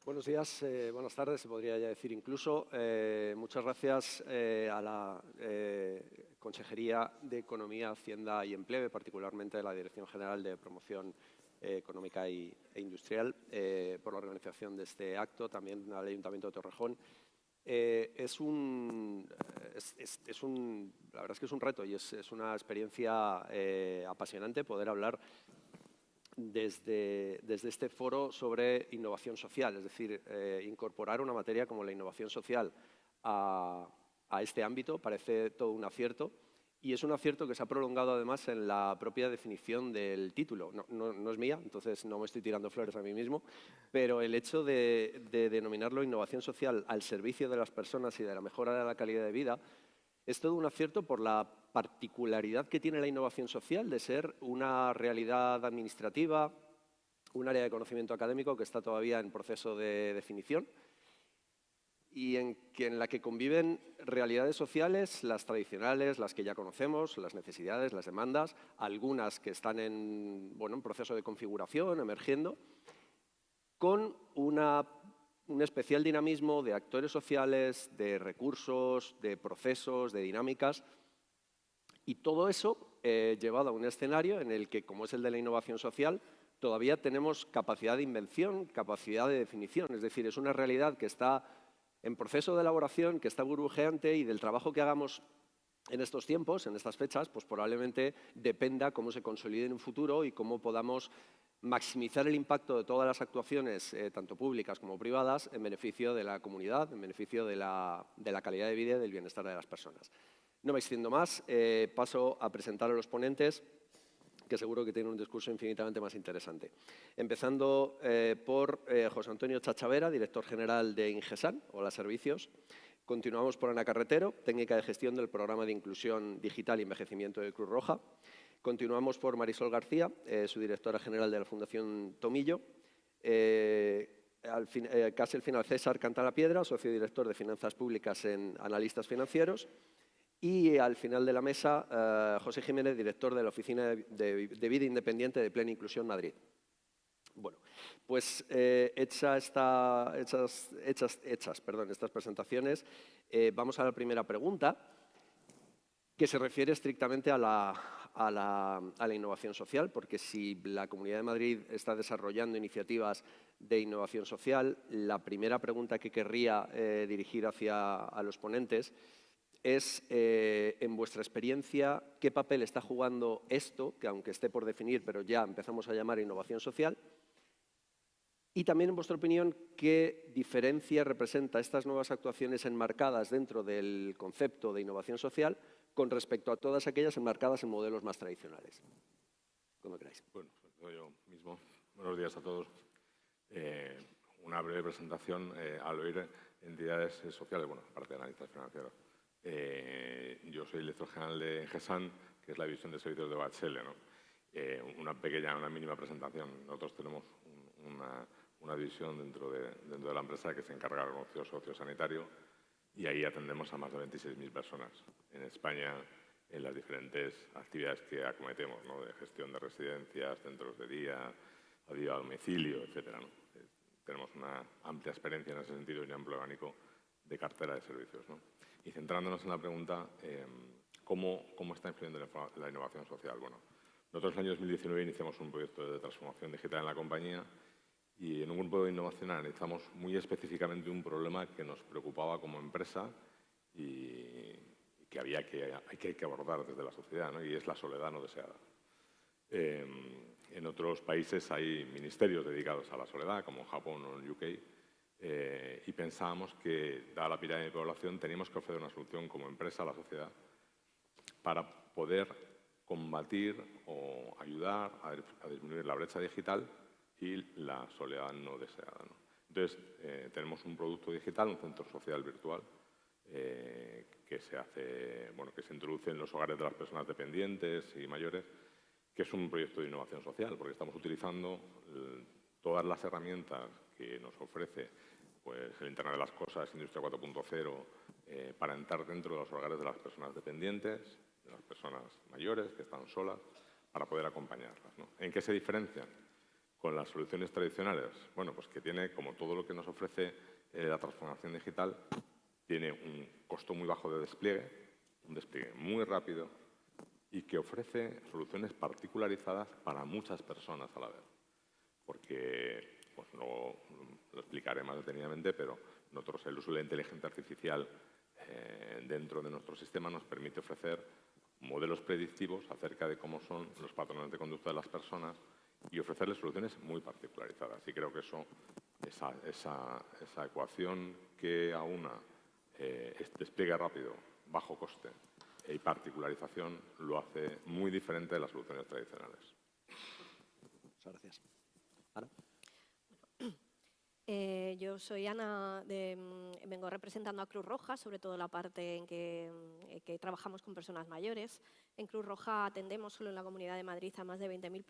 Buenos días, buenas tardes, se podría ya decir incluso. Muchas gracias a la Consejería de Economía, Hacienda y Empleo, y particularmente a la Dirección General de Promoción Económica e Industrial, por la organización de este acto, también al Ayuntamiento de Torrejón. La verdad es que es un reto y es una experiencia apasionante poder hablar desde este foro sobre innovación social, es decir, incorporar una materia como la innovación social a este ámbito parece todo un acierto, y es un acierto que se ha prolongado además en la propia definición del título. No es mía, entonces no me estoy tirando flores a mí mismo, pero el hecho de denominarlo innovación social al servicio de las personas y de la mejora de la calidad de vida es todo un acierto por la particularidad que tiene la innovación social de ser una realidad administrativa, un área de conocimiento académico que está todavía en proceso de definición y en la que conviven realidades sociales, las tradicionales, las que ya conocemos, las necesidades, las demandas, algunas que están en proceso de configuración, emergiendo, con un especial dinamismo de actores sociales, de recursos, de procesos, de dinámicas, y todo eso llevado a un escenario en el que, como es el de la innovación social, todavía tenemos capacidad de invención, capacidad de definición. Es decir, es una realidad que está en proceso de elaboración, que está burbujeante, y del trabajo que hagamos en estos tiempos, en estas fechas, pues probablemente dependa cómo se consolide en un futuro y cómo podamos maximizar el impacto de todas las actuaciones, tanto públicas como privadas, en beneficio de la comunidad, en beneficio de la calidad de vida y del bienestar de las personas. No me extiendo más, paso a presentar a los ponentes, que seguro que tienen un discurso infinitamente más interesante. Empezando por José Antonio Chachavera, director general de Ingesan, Hola Servicios. Continuamos por Ana Carretero, técnica de gestión del Programa de Inclusión Digital y Envejecimiento de Cruz Roja. Continuamos por Marisol García, su directora general de la Fundación Tomillo. Casi al final, César Cantalapiedra, socio director de Finanzas Públicas en Analistas Financieros. Y al final de la mesa, José Jiménez, director de la Oficina de Vida Independiente de Plena Inclusión Madrid. Bueno, pues hechas estas presentaciones, vamos a la primera pregunta, que se refiere estrictamente a la innovación social, porque si la Comunidad de Madrid está desarrollando iniciativas de innovación social, la primera pregunta que querría dirigir a los ponentes es, en vuestra experiencia, ¿qué papel está jugando esto, que aunque esté por definir, pero ya empezamos a llamar innovación social? Y también, en vuestra opinión, ¿qué diferencia representa estas nuevas actuaciones enmarcadas dentro del concepto de innovación social con respecto a todas aquellas enmarcadas en modelos más tradicionales? Como queráis. Bueno, yo mismo. Buenos días a todos. Una breve presentación al oír entidades sociales, bueno, aparte de analistas financieros. Yo soy el director general de Ingesan, que es la división de servicios de OHL, ¿no? Una mínima presentación. Nosotros tenemos una división dentro de la empresa que se encarga del negocio sociosanitario, y ahí atendemos a más de 26.000 personas en España en las diferentes actividades que acometemos, ¿no? De gestión de residencias, centros de día, ayuda a domicilio, etcétera, ¿no? Tenemos una amplia experiencia en ese sentido y un amplio abanico de cartera de servicios, ¿no? Y centrándonos en la pregunta, ¿cómo está influyendo la innovación social? Bueno, nosotros en el año 2019 iniciamos un proyecto de transformación digital en la compañía, y en un grupo de innovación analizamos muy específicamente un problema que nos preocupaba como empresa y que hay que abordar desde la sociedad, ¿no? Y es la soledad no deseada. En otros países hay ministerios dedicados a la soledad, como en Japón o en UK, y pensábamos que, dada la pirámide de población, teníamos que ofrecer una solución como empresa a la sociedad para poder combatir o ayudar a disminuir la brecha digital y la soledad no deseada, ¿no? Entonces, tenemos un producto digital, un centro social virtual, que se introduce en los hogares de las personas dependientes y mayores, que es un proyecto de innovación social, porque estamos utilizando todas las herramientas que nos ofrece pues, el Internet de las Cosas, Industria 4.0, para entrar dentro de los hogares de las personas dependientes, de las personas mayores que están solas, para poder acompañarlas, ¿no? ¿En qué se diferencian con las soluciones tradicionales? Bueno, pues que tiene, como todo lo que nos ofrece la transformación digital, tiene un costo muy bajo de despliegue, un despliegue muy rápido y que ofrece soluciones particularizadas para muchas personas a la vez. Porque, pues lo explicaré más detenidamente, pero nosotros el uso de la inteligencia artificial dentro de nuestro sistema nos permite ofrecer modelos predictivos acerca de cómo son los patrones de conducta de las personas y ofrecerles soluciones muy particularizadas. Y creo que esa ecuación que aúna despliegue rápido, bajo coste y particularización lo hace muy diferente de las soluciones tradicionales. Muchas gracias. Ana. Yo soy Ana, vengo representando a Cruz Roja, sobre todo la parte en que trabajamos con personas mayores. En Cruz Roja atendemos solo en la Comunidad de Madrid a más de 20.000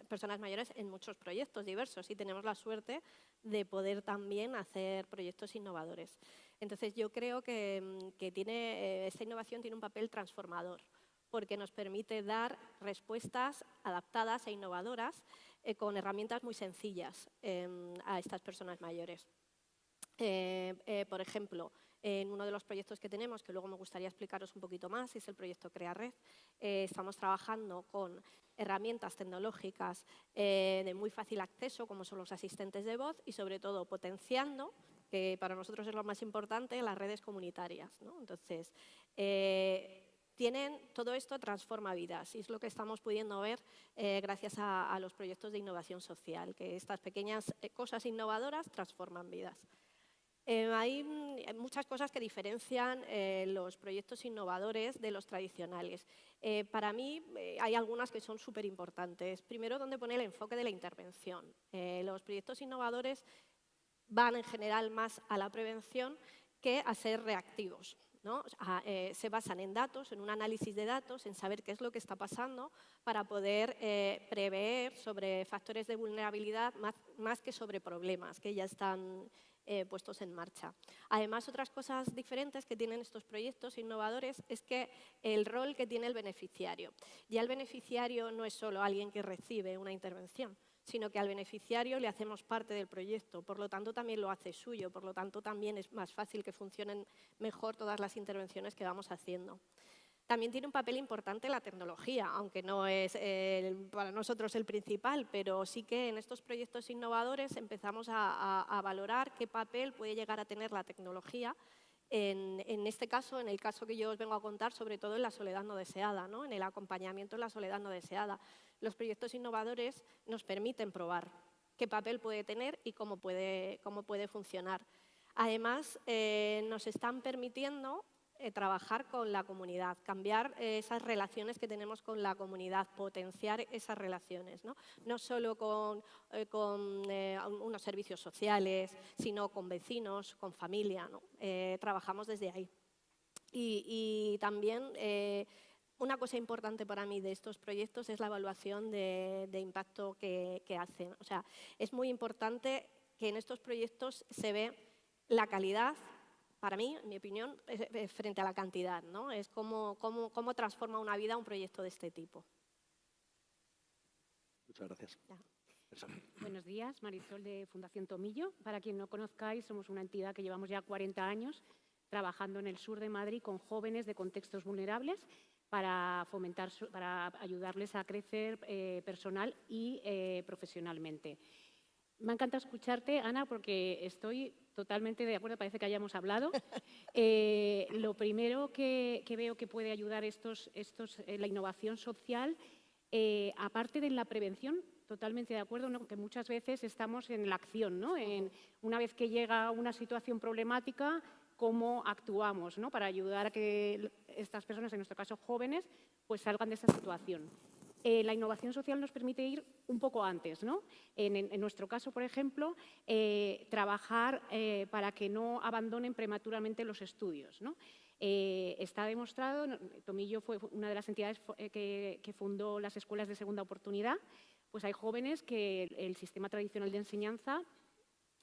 personas mayores en muchos proyectos diversos y tenemos la suerte de poder también hacer proyectos innovadores. Entonces yo creo que esta innovación tiene un papel transformador porque nos permite dar respuestas adaptadas e innovadoras con herramientas muy sencillas a estas personas mayores. Por ejemplo, en uno de los proyectos que tenemos, que luego me gustaría explicaros un poquito más, es el proyecto CreaRed. Estamos trabajando con herramientas tecnológicas de muy fácil acceso, como son los asistentes de voz, y sobre todo potenciando, que para nosotros es lo más importante, las redes comunitarias, ¿no? Entonces, todo esto transforma vidas y es lo que estamos pudiendo ver gracias a los proyectos de innovación social, que estas pequeñas cosas innovadoras transforman vidas. Hay muchas cosas que diferencian los proyectos innovadores de los tradicionales. Para mí hay algunas que son súper importantes. Primero, donde pone el enfoque de la intervención. Los proyectos innovadores van en general más a la prevención que a ser reactivos, ¿no? Se basan en datos, en un análisis de datos, en saber qué es lo que está pasando para poder prever sobre factores de vulnerabilidad más que sobre problemas que ya están puestos en marcha. Además, otras cosas diferentes que tienen estos proyectos innovadores es que el rol que tiene el beneficiario. Ya el beneficiario no es solo alguien que recibe una intervención, sino que al beneficiario le hacemos parte del proyecto, por lo tanto también lo hace suyo, por lo tanto también es más fácil que funcionen mejor todas las intervenciones que vamos haciendo. También tiene un papel importante la tecnología, aunque no es para nosotros el principal, pero sí que en estos proyectos innovadores empezamos a valorar qué papel puede llegar a tener la tecnología. En este caso, en el caso que yo os vengo a contar, sobre todo en la soledad no deseada, ¿no? En el acompañamiento en la soledad no deseada. Los proyectos innovadores nos permiten probar qué papel puede tener y cómo puede funcionar. Además, nos están permitiendo trabajar con la comunidad, cambiar esas relaciones que tenemos con la comunidad, potenciar esas relaciones, ¿no? No solo con unos servicios sociales, sino con vecinos, con familia, ¿no? Trabajamos desde ahí. Y también una cosa importante para mí de estos proyectos es la evaluación de impacto que hacen. O sea, es muy importante que en estos proyectos se ve la calidad, para mí, en mi opinión, frente a la cantidad, ¿no? Es cómo transforma una vida un proyecto de este tipo. Muchas gracias. Ya. Buenos días, Marisol de Fundación Tomillo. Para quien no conozcáis, somos una entidad que llevamos ya 40 años trabajando en el sur de Madrid con jóvenes de contextos vulnerables para ayudarles a crecer personal y profesionalmente. Me encanta escucharte, Ana, porque estoy totalmente de acuerdo, parece que hayamos hablado. Lo primero que veo que puede ayudar la innovación social, aparte de la prevención, totalmente de acuerdo, ¿no? Que muchas veces estamos en la acción, ¿no? Una vez que llega una situación problemática, cómo actuamos, ¿no? Para ayudar a que estas personas, en nuestro caso jóvenes, pues salgan de esa situación. La innovación social nos permite ir un poco antes, ¿no? En nuestro caso, por ejemplo, trabajar para que no abandonen prematuramente los estudios, ¿no? Está demostrado, Tomillo fue una de las entidades que fundó las escuelas de segunda oportunidad, pues hay jóvenes que el sistema tradicional de enseñanza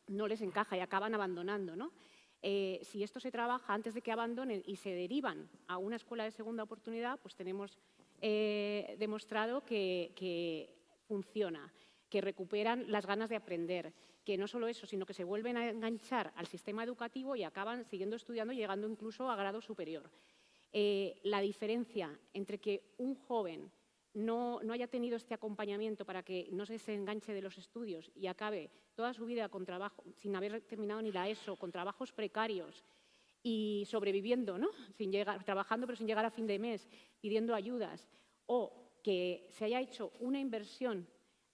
no les encaja y acaban abandonando, ¿no? Si esto se trabaja antes de que abandonen y se derivan a una escuela de segunda oportunidad, pues tenemos demostrado que funciona. que recuperan las ganas de aprender, que no solo eso, sino que se vuelven a enganchar al sistema educativo y acaban siguiendo estudiando, llegando incluso a grado superior. La diferencia entre que un joven no haya tenido este acompañamiento para que no se enganche de los estudios y acabe toda su vida con trabajo, sin haber terminado ni la ESO, con trabajos precarios y sobreviviendo, ¿no? Trabajando pero sin llegar a fin de mes, pidiendo ayudas, o que se haya hecho una inversión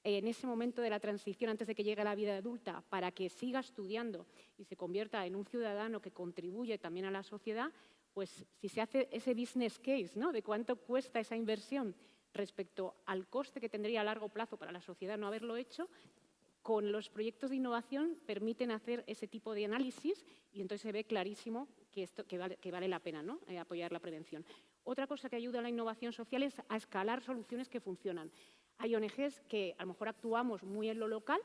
en ese momento de la transición antes de que llegue a la vida adulta para que siga estudiando y se convierta en un ciudadano que contribuye también a la sociedad, pues si se hace ese business case, ¿no?, de cuánto cuesta esa inversión respecto al coste que tendría a largo plazo para la sociedad no haberlo hecho, con los proyectos de innovación permiten hacer ese tipo de análisis y entonces se ve clarísimo que vale la pena, ¿no?, apoyar la prevención. Otra cosa que ayuda a la innovación social es a escalar soluciones que funcionan. Hay ONGs que a lo mejor actuamos muy en lo local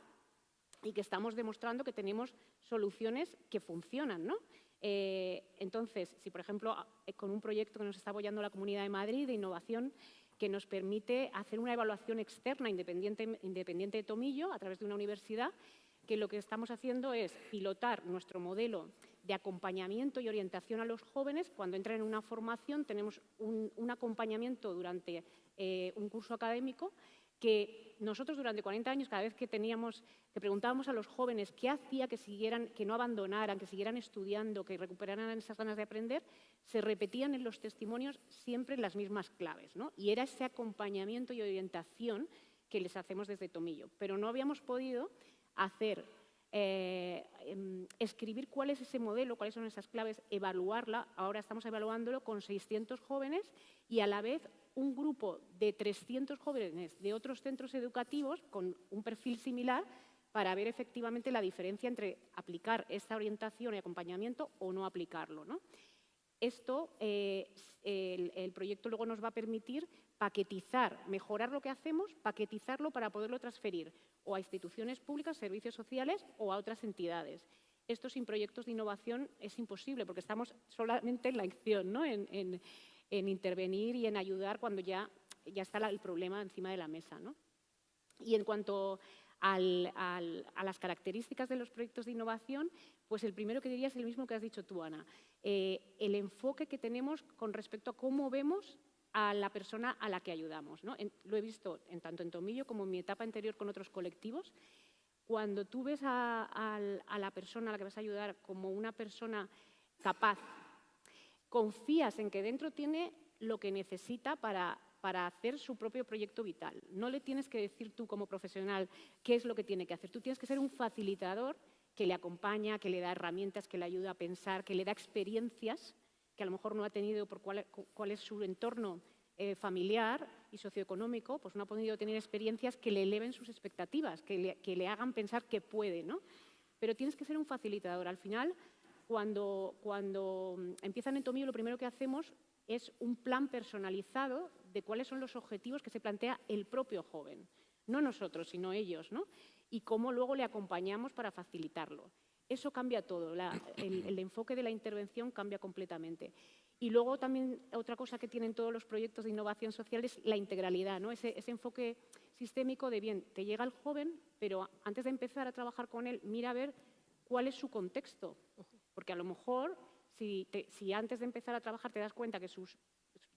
y que estamos demostrando que tenemos soluciones que funcionan, ¿no? Entonces, si por ejemplo con un proyecto que nos está apoyando la Comunidad de Madrid de innovación que nos permite hacer una evaluación externa independiente de Tomillo a través de una universidad, que lo que estamos haciendo es pilotar nuestro modelo de acompañamiento y orientación a los jóvenes. Cuando entran en una formación tenemos un acompañamiento durante un curso académico que nosotros durante 40 años, cada vez que preguntábamos a los jóvenes qué hacía que no abandonaran, que siguieran estudiando, que recuperaran esas ganas de aprender, se repetían en los testimonios siempre las mismas claves, ¿no? Y era ese acompañamiento y orientación que les hacemos desde Tomillo. Pero no habíamos podido escribir cuál es ese modelo, cuáles son esas claves, evaluarla. Ahora estamos evaluándolo con 600 jóvenes y a la vez un grupo de 300 jóvenes de otros centros educativos con un perfil similar para ver efectivamente la diferencia entre aplicar esta orientación y acompañamiento o no aplicarlo, ¿no? Esto, el proyecto luego nos va a permitir paquetizar, mejorar lo que hacemos, paquetizarlo para poderlo transferir o a instituciones públicas, servicios sociales o a otras entidades. Esto sin proyectos de innovación es imposible porque estamos solamente en la acción, ¿no?, en intervenir y en ayudar cuando ya está el problema encima de la mesa, ¿no? Y en cuanto a las características de los proyectos de innovación, pues el primero que diría es el mismo que has dicho tú, Ana. El enfoque que tenemos con respecto a cómo vemos a la persona a la que ayudamos, ¿no? Lo he visto tanto en Tomillo como en mi etapa anterior con otros colectivos. Cuando tú ves a la persona a la que vas a ayudar como una persona capaz, confías en que dentro tiene lo que necesita para hacer su propio proyecto vital. No le tienes que decir tú como profesional qué es lo que tiene que hacer. Tú tienes que ser un facilitador que le acompaña, que le da herramientas, que le ayuda a pensar, que le da experiencias que a lo mejor no ha tenido por cuál es su entorno familiar y socioeconómico, pues no ha podido tener experiencias que le eleven sus expectativas, que le hagan pensar que puede, ¿no? Pero tienes que ser un facilitador. Al final, cuando empiezan en Tomillo, lo primero que hacemos es un plan personalizado de cuáles son los objetivos que se plantea el propio joven. No nosotros, sino ellos, ¿no? Y cómo luego le acompañamos para facilitarlo. Eso cambia todo, el enfoque de la intervención cambia completamente. Y luego también otra cosa que tienen todos los proyectos de innovación social es la integralidad, ¿no? Ese enfoque sistémico de, bien, te llega el joven, pero antes de empezar a trabajar con él, mira a ver cuál es su contexto. Porque a lo mejor, si antes de empezar a trabajar te das cuenta que sus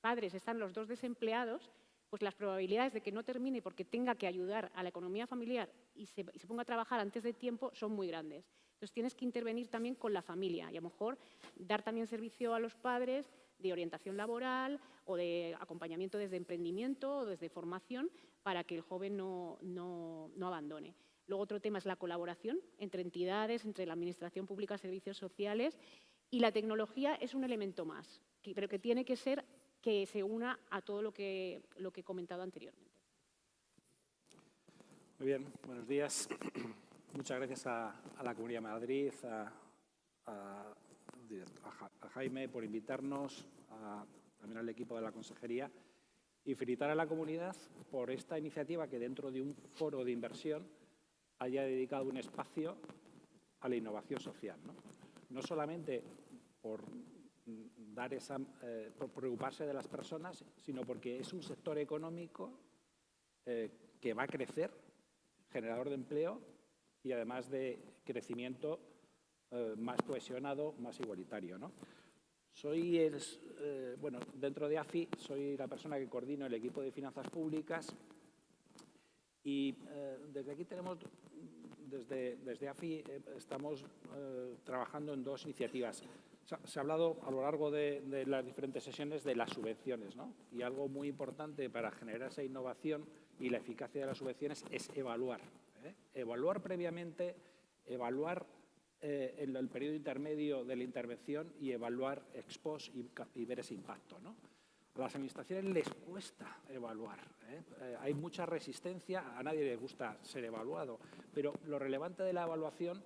padres están los dos desempleados, pues las probabilidades de que no termine porque tenga que ayudar a la economía familiar y se ponga a trabajar antes de tiempo son muy grandes. Entonces tienes que intervenir también con la familia y a lo mejor dar también servicio a los padres de orientación laboral o de acompañamiento desde emprendimiento o desde formación para que el joven no abandone. Luego otro tema es la colaboración entre entidades, entre la administración pública, servicios sociales, y la tecnología es un elemento más, pero que tiene que ser que se una a todo lo que he comentado anteriormente. Muy bien, buenos días. Muchas gracias a la Comunidad de Madrid, a Jaime por invitarnos, también al equipo de la Consejería, y felicitar a la comunidad por esta iniciativa que dentro de un foro de inversión haya dedicado un espacio a la innovación social, ¿no? No solamente por por preocuparse de las personas, sino porque es un sector económico que va a crecer generador de empleo y además de crecimiento más cohesionado, más igualitario, ¿no? Bueno, dentro de AFI soy la persona que coordina el equipo de finanzas públicas y desde aquí desde AFI estamos trabajando en dos iniciativas. Se ha hablado a lo largo de las diferentes sesiones de las subvenciones, ¿no? Y algo muy importante para generar esa innovación y la eficacia de las subvenciones es evaluar. Evaluar previamente, evaluar en el periodo intermedio de la intervención y evaluar ex post y ver ese impacto, ¿no? A las administraciones les cuesta evaluar. Hay mucha resistencia, a nadie le gusta ser evaluado, pero lo relevante de la evaluación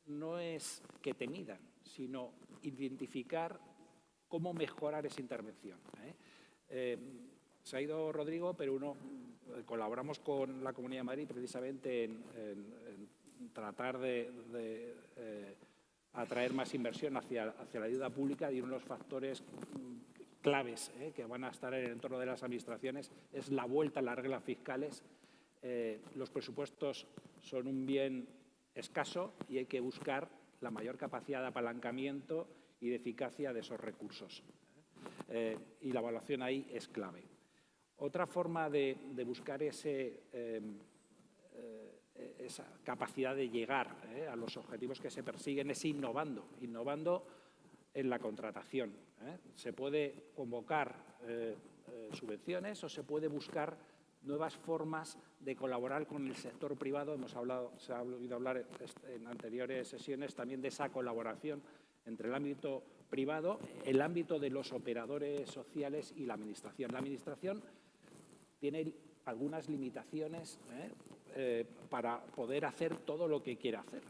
no es que te midan, sino identificar cómo mejorar esa intervención. Se ha ido Rodrigo, pero colaboramos con la Comunidad de Madrid precisamente en tratar de atraer más inversión hacia la ayuda pública, y uno de los factores claves que van a estar en el entorno de las administraciones es la vuelta a las reglas fiscales. Los presupuestos son un bien escaso y hay que buscar la mayor capacidad de apalancamiento y de eficacia de esos recursos. Y la evaluación ahí es clave. Otra forma de buscar esa capacidad de llegar a los objetivos que se persiguen es innovando en la contratación. Se puede convocar subvenciones o se puede buscar nuevas formas de colaborar con el sector privado. Se ha oído hablar en anteriores sesiones también de esa colaboración entre el ámbito privado, el ámbito de los operadores sociales y la Administración. La Administración tiene algunas limitaciones para poder hacer todo lo que quiera hacer.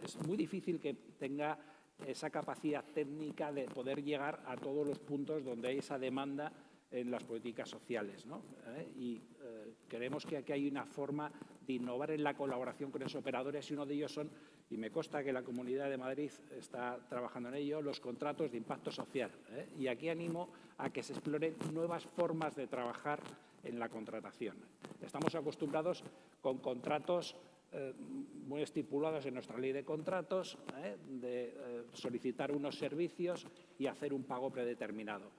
Es muy difícil que tenga esa capacidad técnica de poder llegar a todos los puntos donde hay esa demanda en las políticas sociales, ¿no? Y creemos que aquí hay una forma de innovar en la colaboración con esos operadores, y uno de ellos son, y me consta que la Comunidad de Madrid está trabajando en ello, los contratos de impacto social. Y aquí animo a que se exploren nuevas formas de trabajar en la contratación. Estamos acostumbrados con contratos muy estipulados en nuestra ley de contratos, de solicitar unos servicios y hacer un pago predeterminado.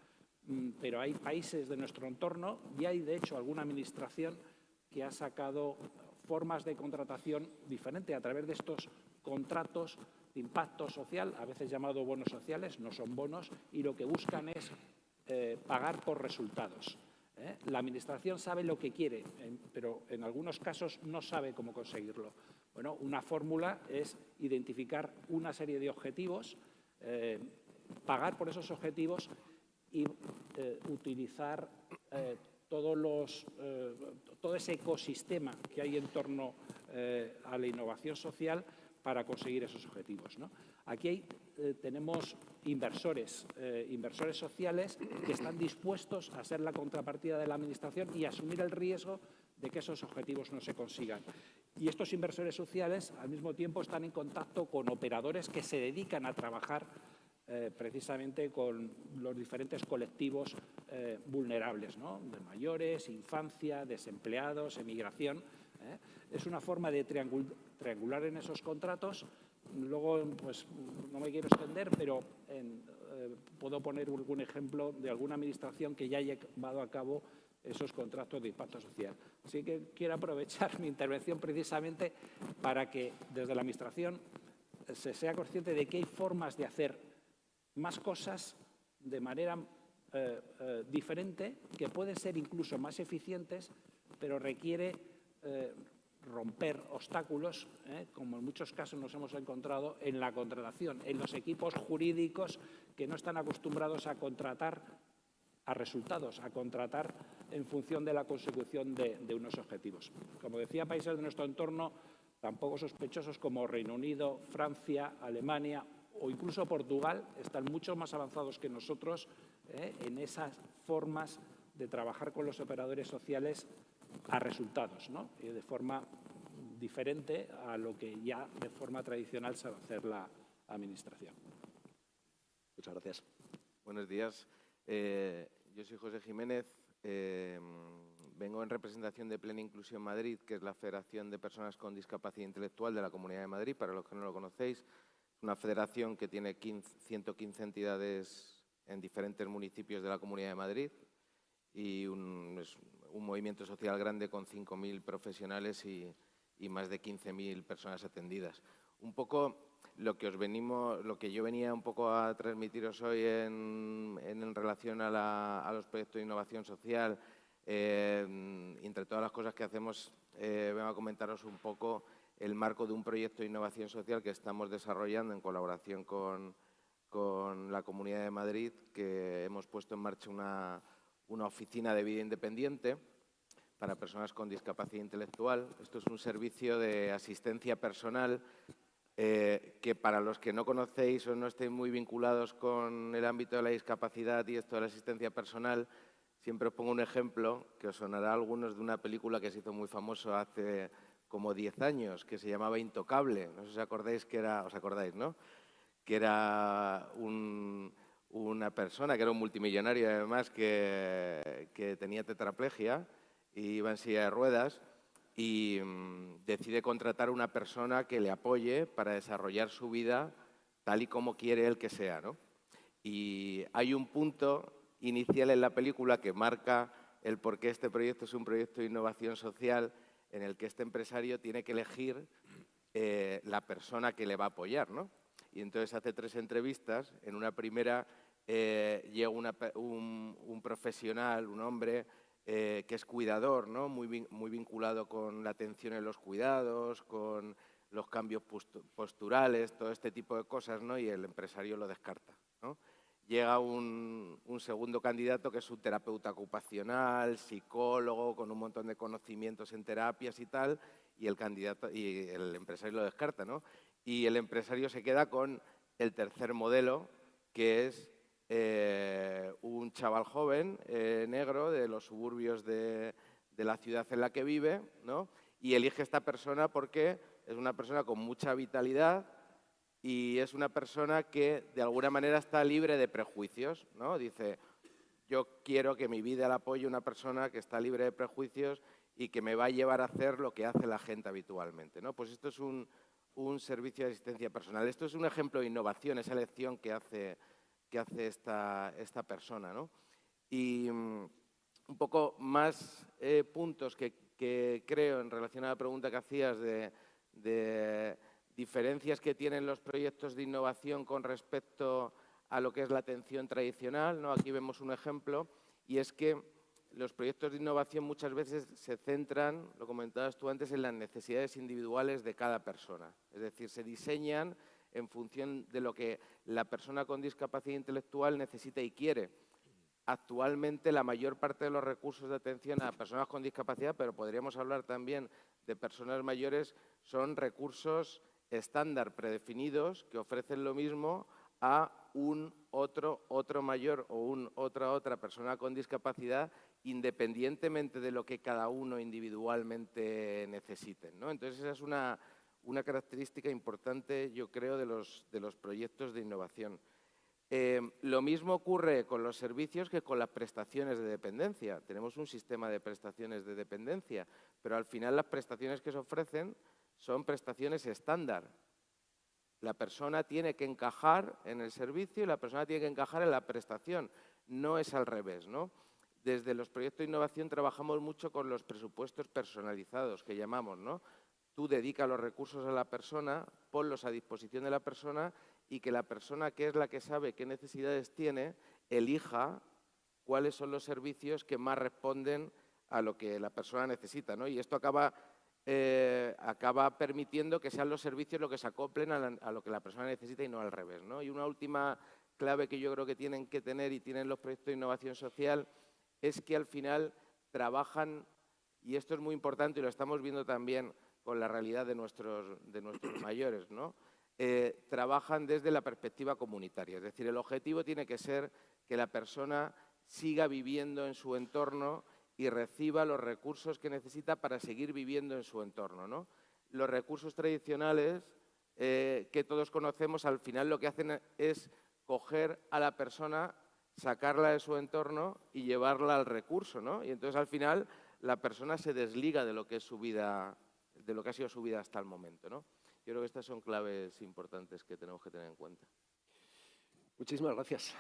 Pero hay países de nuestro entorno y hay, de hecho, alguna administración que ha sacado formas de contratación diferentes a través de estos contratos de impacto social, a veces llamados bonos sociales, no son bonos, y lo que buscan es pagar por resultados. La Administración sabe lo que quiere, pero en algunos casos no sabe cómo conseguirlo. Bueno, una fórmula es identificar una serie de objetivos, pagar por esos objetivos y utilizar todo ese ecosistema que hay en torno a la innovación social para conseguir esos objetivos, ¿no? Aquí tenemos inversores sociales que están dispuestos a ser la contrapartida de la Administración y asumir el riesgo de que esos objetivos no se consigan. Y estos inversores sociales, al mismo tiempo, están en contacto con operadores que se dedican a trabajar precisamente con los diferentes colectivos vulnerables, ¿no? De mayores, infancia, desempleados, emigración. Es una forma de triangular en esos contratos. Luego, pues, no me quiero extender, pero puedo poner algún ejemplo de alguna administración que ya haya llevado a cabo esos contratos de impacto social. Así que quiero aprovechar mi intervención precisamente para que desde la Administración se sea consciente de que hay formas de hacer más cosas de manera diferente, que pueden ser incluso más eficientes, pero requiere romper obstáculos, como en muchos casos nos hemos encontrado en la contratación, en los equipos jurídicos que no están acostumbrados a contratar a resultados, a contratar en función de la consecución de unos objetivos. Como decía, países de nuestro entorno tan poco sospechosos como Reino Unido, Francia, Alemania o incluso Portugal están mucho más avanzados que nosotros en esas formas de trabajar con los operadores sociales a resultados, ¿no? De forma diferente a lo que ya de forma tradicional sabe hacer la Administración. Muchas gracias. Buenos días. Yo soy José Jiménez, vengo en representación de Plena Inclusión Madrid, que es la Federación de Personas con Discapacidad Intelectual de la Comunidad de Madrid, para los que no lo conocéis. Una federación que tiene 115 entidades en diferentes municipios de la Comunidad de Madrid y es un movimiento social grande con 5.000 profesionales y más de 15.000 personas atendidas. Un poco lo que yo venía un poco a transmitiros hoy en relación a los proyectos de innovación social, entre todas las cosas que hacemos, vengo a comentaros un poco el marco de un proyecto de innovación social que estamos desarrollando en colaboración con la Comunidad de Madrid, que hemos puesto en marcha una oficina de vida independiente para personas con discapacidad intelectual. Esto es un servicio de asistencia personal que, para los que no conocéis o no estéis muy vinculados con el ámbito de la discapacidad y esto de la asistencia personal, siempre os pongo un ejemplo que os sonará a algunos de una película que se hizo muy famoso hace como 10 años, que se llamaba Intocable. No sé si os acordáis os acordáis, ¿no? Que era una persona que era un multimillonario, además, que tenía tetraplegia y iba en silla de ruedas y decide contratar a una persona que le apoye para desarrollar su vida tal y como quiere él que sea, ¿no? Y hay un punto inicial en la película que marca el por qué este proyecto es un proyecto de innovación social, en el que este empresario tiene que elegir la persona que le va a apoyar, ¿no? Y entonces hace 3 entrevistas. En una primera llega un profesional, un hombre que es cuidador, ¿no? Muy vinculado con la atención en los cuidados, con los cambios posturales, todo este tipo de cosas, ¿no? Y el empresario lo descarta, ¿no? Llega un segundo candidato que es un terapeuta ocupacional, psicólogo, con un montón de conocimientos en terapias y tal, y el empresario lo descarta, ¿no? Y el empresario se queda con el tercer modelo, que es un chaval joven, negro, de los suburbios de la ciudad en la que vive, ¿no? Y elige esta persona porque es una persona con mucha vitalidad y es una persona que de alguna manera está libre de prejuicios, ¿no? Dice, yo quiero que mi vida la apoye una persona que está libre de prejuicios y que me va a llevar a hacer lo que hace la gente habitualmente, ¿no? Pues esto es un servicio de asistencia personal. Esto es un ejemplo de innovación, esa elección que hace esta persona, ¿no? Y un poco más puntos que creo en relación a la pregunta que hacías de diferencias que tienen los proyectos de innovación con respecto a lo que es la atención tradicional, ¿no? Aquí vemos un ejemplo, y es que los proyectos de innovación muchas veces se centran, lo comentabas tú antes, en las necesidades individuales de cada persona. Es decir, se diseñan en función de lo que la persona con discapacidad intelectual necesita y quiere. Actualmente la mayor parte de los recursos de atención a personas con discapacidad, pero podríamos hablar también de personas mayores, son recursos estándar predefinidos que ofrecen lo mismo a un otro mayor o otra persona con discapacidad, independientemente de lo que cada uno individualmente necesiten, ¿no? Entonces esa es una característica importante, yo creo, de los proyectos de innovación. Lo mismo ocurre con los servicios que con las prestaciones de dependencia. Tenemos un sistema de prestaciones de dependencia, pero al final las prestaciones que se ofrecen son prestaciones estándar. La persona tiene que encajar en el servicio y la persona tiene que encajar en la prestación. No es al revés, ¿no? Desde los proyectos de innovación trabajamos mucho con los presupuestos personalizados, que llamamos, ¿no? Tú dedicas los recursos a la persona, ponlos a disposición de la persona y que la persona, que es la que sabe qué necesidades tiene, elija cuáles son los servicios que más responden a lo que la persona necesita, ¿no? Y esto acaba permitiendo que sean los servicios los que se acoplen a lo que la persona necesita y no al revés, ¿no? Y una última clave que yo creo que tienen que tener y tienen los proyectos de innovación social es que al final trabajan, y esto es muy importante y lo estamos viendo también con la realidad de nuestros mayores, ¿no? Trabajan desde la perspectiva comunitaria. Es decir, el objetivo tiene que ser que la persona siga viviendo en su entorno y reciba los recursos que necesita para seguir viviendo en su entorno, ¿no? Los recursos tradicionales que todos conocemos, al final lo que hacen es coger a la persona, sacarla de su entorno y llevarla al recurso, ¿no? Y entonces al final la persona se desliga de lo que es su vida, de lo que ha sido su vida hasta el momento, ¿no? Yo creo que estas son claves importantes que tenemos que tener en cuenta. Muchísimas gracias.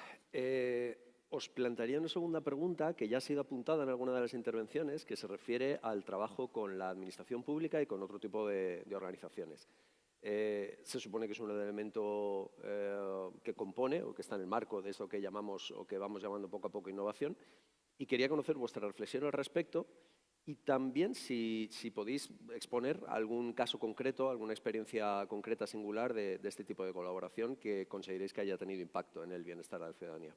Os plantearía una segunda pregunta que ya ha sido apuntada en alguna de las intervenciones, que se refiere al trabajo con la administración pública y con otro tipo de organizaciones. Se supone que es un elemento que compone o que está en el marco de eso que llamamos o que vamos llamando poco a poco innovación, y quería conocer vuestra reflexión al respecto y también si podéis exponer algún caso concreto, alguna experiencia concreta singular de este tipo de colaboración que consideréis que haya tenido impacto en el bienestar de la ciudadanía.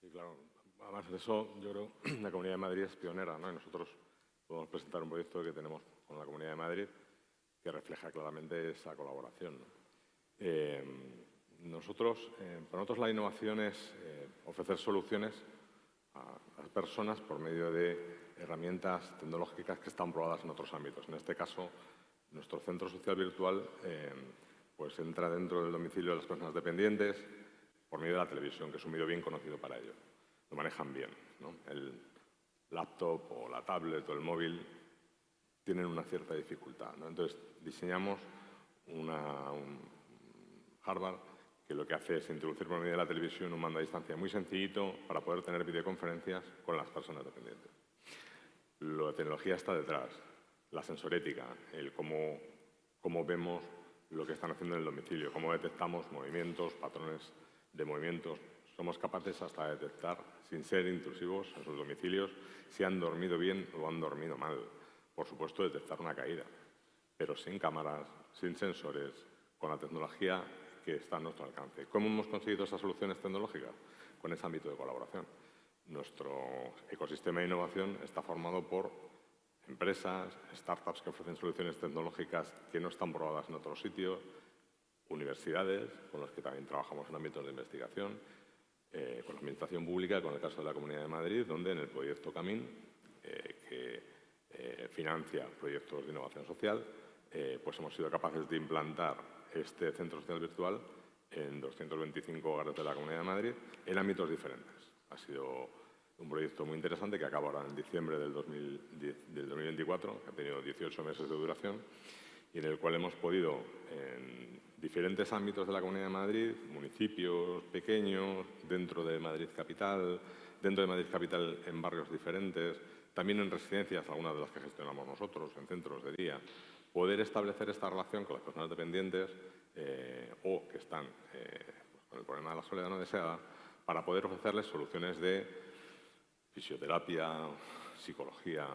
Sí, claro. Además de eso, yo creo que la Comunidad de Madrid es pionera, ¿no? Y nosotros podemos presentar un proyecto que tenemos con la Comunidad de Madrid que refleja claramente esa colaboración, ¿no? Para nosotros la innovación es ofrecer soluciones a las personas por medio de herramientas tecnológicas que están probadas en otros ámbitos. En este caso, nuestro centro social virtual pues entra dentro del domicilio de las personas dependientes por medio de la televisión, que es un medio bien conocido para ello. Lo manejan bien, ¿no? El laptop o la tablet o el móvil tienen una cierta dificultad, ¿no? Entonces, diseñamos un hardware que lo que hace es introducir por medio de la televisión un mando a distancia muy sencillito para poder tener videoconferencias con las personas dependientes. La tecnología está detrás, la sensorética, el cómo vemos lo que están haciendo en el domicilio, cómo detectamos movimientos, patrones de movimientos. Somos capaces hasta de detectar, sin ser intrusivos en sus domicilios, si han dormido bien o han dormido mal. Por supuesto, detectar una caída, pero sin cámaras, sin sensores, con la tecnología que está a nuestro alcance. ¿Cómo hemos conseguido esas soluciones tecnológicas? Con ese ámbito de colaboración. Nuestro ecosistema de innovación está formado por empresas, startups que ofrecen soluciones tecnológicas que no están probadas en otros sitios, universidades, con las que también trabajamos en ámbitos de investigación, con la administración pública, con el caso de la Comunidad de Madrid, donde en el proyecto CAMIN, que financia proyectos de innovación social, pues hemos sido capaces de implantar este centro social virtual en 225 hogares de la Comunidad de Madrid en ámbitos diferentes. Ha sido un proyecto muy interesante que acaba ahora en diciembre del 2024, que ha tenido 18 meses de duración y en el cual hemos podido, en diferentes ámbitos de la Comunidad de Madrid, municipios pequeños, dentro de Madrid Capital en barrios diferentes, también en residencias, algunas de las que gestionamos nosotros, en centros de día, poder establecer esta relación con las personas dependientes o que están con el problema de la soledad no deseada, para poder ofrecerles soluciones de fisioterapia, psicología.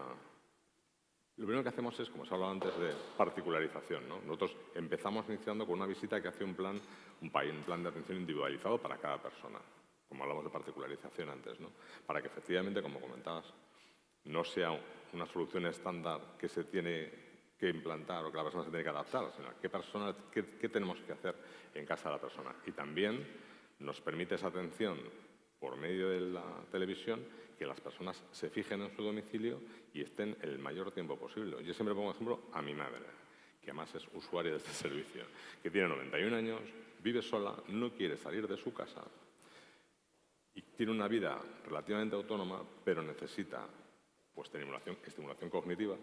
Lo primero que hacemos es, como se ha hablado antes, de particularización, ¿no? Nosotros empezamos iniciando con una visita que hace un plan de atención individualizado para cada persona, como hablamos de particularización antes, ¿no? Para que efectivamente, como comentabas, no sea una solución estándar que se tiene que implantar o que la persona se tiene que adaptar, sino qué tenemos que hacer en casa de la persona. Y también nos permite esa atención por medio de la televisión, que las personas se fijen en su domicilio y estén el mayor tiempo posible. Yo siempre pongo ejemplo a mi madre, que además es usuaria de este servicio, que tiene 91 años, vive sola, no quiere salir de su casa y tiene una vida relativamente autónoma, pero necesita pues, estimulación cognitiva,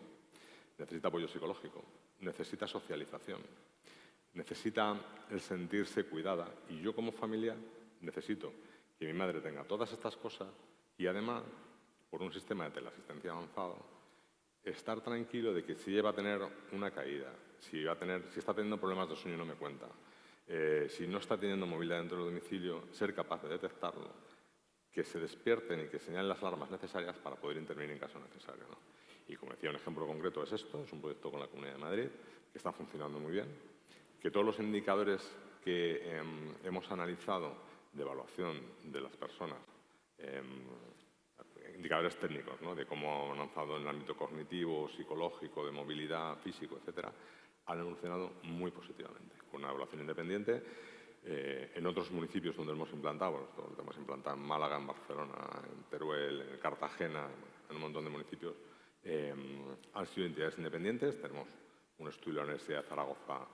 necesita apoyo psicológico, necesita socialización, necesita el sentirse cuidada. Y yo como familia necesito que mi madre tenga todas estas cosas y además, por un sistema de teleasistencia avanzado, estar tranquilo de que si ella va a tener una caída, si está teniendo problemas de sueño y no me cuenta, si no está teniendo movilidad dentro del domicilio, ser capaz de detectarlo, que se despierten y que señalen las alarmas necesarias para poder intervenir en caso necesario, ¿no? Y como decía, un ejemplo concreto es esto, es un proyecto con la Comunidad de Madrid que está funcionando muy bien, que todos los indicadores que hemos analizado de evaluación de las personas, indicadores técnicos, ¿no? De cómo han avanzado en el ámbito cognitivo, psicológico, de movilidad, físico, etcétera, han evolucionado muy positivamente, con una evaluación independiente. En otros municipios donde hemos implantado, lo hemos implantado en Málaga, en Barcelona, en Teruel, en Cartagena, en un montón de municipios, han sido entidades independientes. Tenemos un estudio de la Universidad de Zaragoza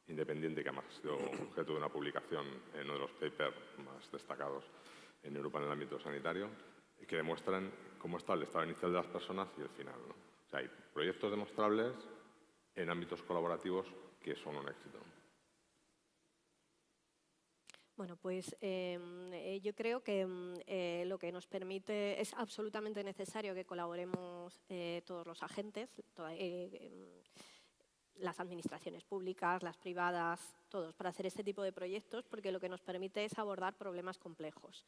independiente que además ha sido objeto de una publicación en uno de los papers más destacados en Europa en el ámbito sanitario, que demuestran cómo está el estado inicial de las personas y el final, ¿no? O sea, hay proyectos demostrables en ámbitos colaborativos que son un éxito. Bueno, pues yo creo que lo que nos permite, es absolutamente necesario que colaboremos todos los agentes, las administraciones públicas, las privadas, todos, para hacer este tipo de proyectos, porque lo que nos permite es abordar problemas complejos.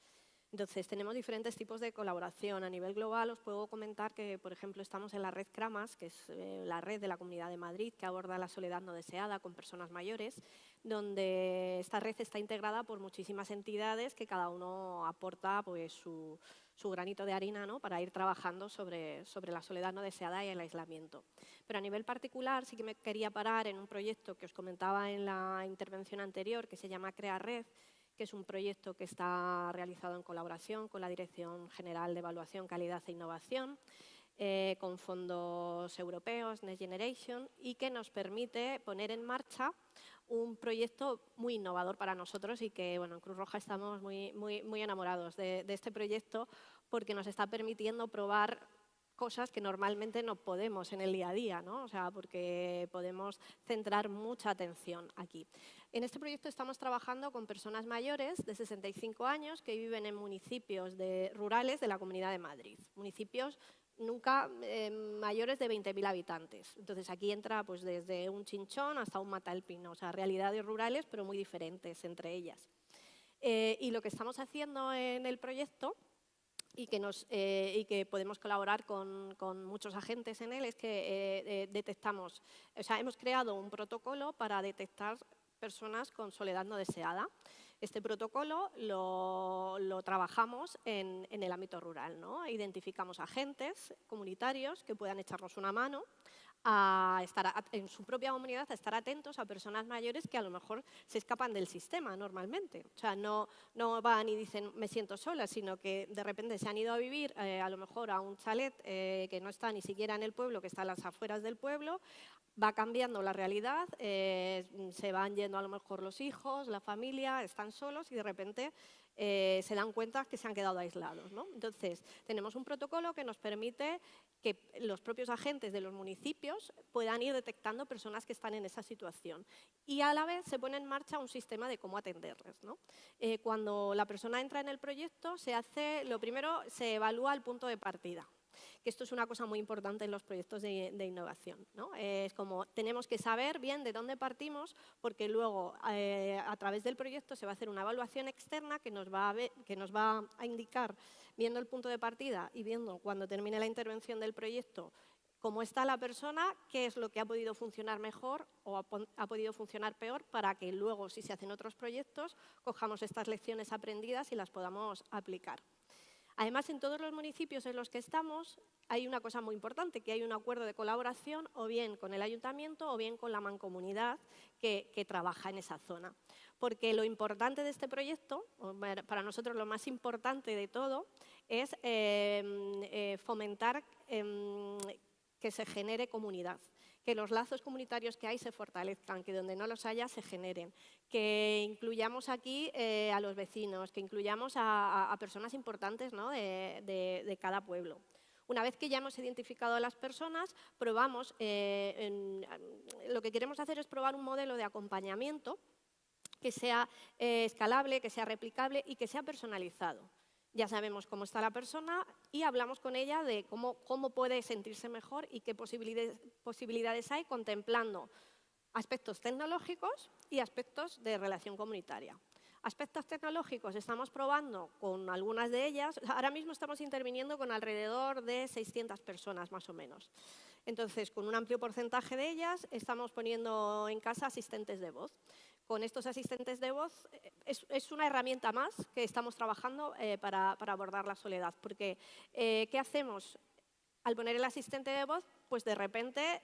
Entonces, tenemos diferentes tipos de colaboración. A nivel global, os puedo comentar que, por ejemplo, estamos en la red CRAMAS, que es la red de la Comunidad de Madrid, que aborda la soledad no deseada con personas mayores, donde esta red está integrada por muchísimas entidades que cada uno aporta pues, su granito de harina, ¿no?, para ir trabajando sobre la soledad no deseada y el aislamiento. Pero a nivel particular sí que me quería parar en un proyecto que os comentaba en la intervención anterior, que se llama Crea Red, que es un proyecto que está realizado en colaboración con la Dirección General de Evaluación, Calidad e Innovación, con fondos europeos, Next Generation, y que nos permite poner en marcha un proyecto muy innovador para nosotros y que, bueno, en Cruz Roja estamos muy enamorados de este proyecto porque nos está permitiendo probar cosas que normalmente no podemos en el día a día, ¿no? O sea, porque podemos centrar mucha atención aquí. En este proyecto estamos trabajando con personas mayores de 65 años que viven en municipios rurales de la Comunidad de Madrid, municipios nunca mayores de 20.000 habitantes. Entonces, aquí entra pues, desde un Chinchón hasta un Matalpino, o sea, realidades rurales, pero muy diferentes entre ellas. Y lo que estamos haciendo en el proyecto y que podemos colaborar con muchos agentes en él es que detectamos, o sea, hemos creado un protocolo para detectar personas con soledad no deseada. Este protocolo lo trabajamos en el ámbito rural, ¿no? Identificamos agentes comunitarios que puedan echarnos una mano a estar en su propia comunidad, a estar atentos a personas mayores que a lo mejor se escapan del sistema normalmente. O sea, no van y dicen me siento sola, sino que de repente se han ido a vivir a lo mejor a un chalet que no está ni siquiera en el pueblo, que está a las afueras del pueblo. Va cambiando la realidad, se van yendo a lo mejor los hijos, la familia, están solos y de repente se dan cuenta que se han quedado aislados, ¿no? Entonces, tenemos un protocolo que nos permite que los propios agentes de los municipios puedan ir detectando personas que están en esa situación y a la vez se pone en marcha un sistema de cómo atenderles, ¿no? Cuando la persona entra en el proyecto, lo primero se evalúa el punto de partida. Que esto es una cosa muy importante en los proyectos de innovación, ¿no? Es como tenemos que saber bien de dónde partimos porque luego a través del proyecto se va a hacer una evaluación externa que nos va a indicar, viendo el punto de partida y viendo cuando termine la intervención del proyecto, cómo está la persona, qué es lo que ha podido funcionar mejor o ha podido funcionar peor para que luego, si se hacen otros proyectos, cojamos estas lecciones aprendidas y las podamos aplicar. Además, en todos los municipios en los que estamos hay una cosa muy importante, que hay un acuerdo de colaboración o bien con el ayuntamiento o bien con la mancomunidad que trabaja en esa zona. Porque lo importante de este proyecto, para nosotros lo más importante de todo, es fomentar que se genere comunidad, que los lazos comunitarios que hay se fortalezcan, que donde no los haya se generen, que incluyamos aquí a los vecinos, que incluyamos a personas importantes, ¿no?, de cada pueblo. Una vez que ya hemos identificado a las personas, probamos, lo que queremos hacer es probar un modelo de acompañamiento que sea escalable, que sea replicable y que sea personalizado. Ya sabemos cómo está la persona y hablamos con ella de cómo puede sentirse mejor y qué posibilidades hay, contemplando aspectos tecnológicos y aspectos de relación comunitaria. Aspectos tecnológicos estamos probando con algunas de ellas. Ahora mismo estamos interviniendo con alrededor de 600 personas, más o menos. Entonces, con un amplio porcentaje de ellas, estamos poniendo en casa asistentes de voz. Con estos asistentes de voz es una herramienta más que estamos trabajando para abordar la soledad. Porque, ¿qué hacemos? Al poner el asistente de voz, pues de repente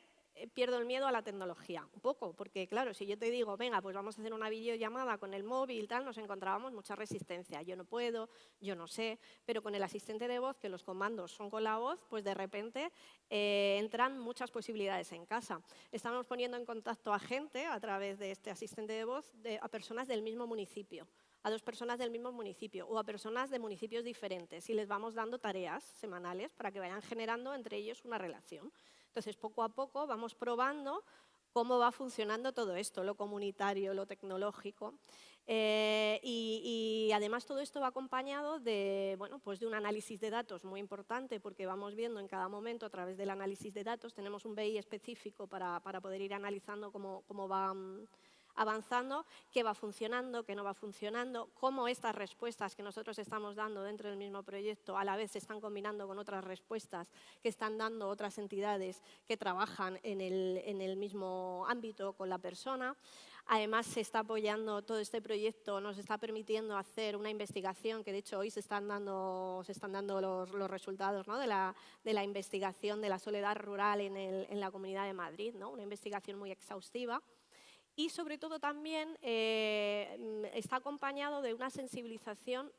pierdo el miedo a la tecnología, un poco, porque claro, si yo te digo, venga, pues vamos a hacer una videollamada con el móvil, tal, nos encontrábamos mucha resistencia. Yo no puedo, yo no sé, pero con el asistente de voz, que los comandos son con la voz, pues de repente entran muchas posibilidades en casa. Estamos poniendo en contacto a gente a través de este asistente de voz, a personas del mismo municipio, a 2 personas del mismo municipio o a personas de municipios diferentes y les vamos dando tareas semanales para que vayan generando entre ellos una relación. Entonces, poco a poco vamos probando cómo va funcionando todo esto, lo comunitario, lo tecnológico. Y además todo esto va acompañado de, bueno, pues de un análisis de datos muy importante, porque vamos viendo en cada momento a través del análisis de datos, tenemos un BI específico para poder ir analizando cómo va avanzando, qué va funcionando, qué no va funcionando, cómo estas respuestas que nosotros estamos dando dentro del mismo proyecto a la vez se están combinando con otras respuestas que están dando otras entidades que trabajan en el mismo ámbito con la persona. Además, se está apoyando todo este proyecto, nos está permitiendo hacer una investigación que, de hecho, hoy se están dando los resultados, ¿no?, de la investigación de la soledad rural en la Comunidad de Madrid, ¿no?, una investigación muy exhaustiva. Y, sobre todo, también está acompañado de una sensibilización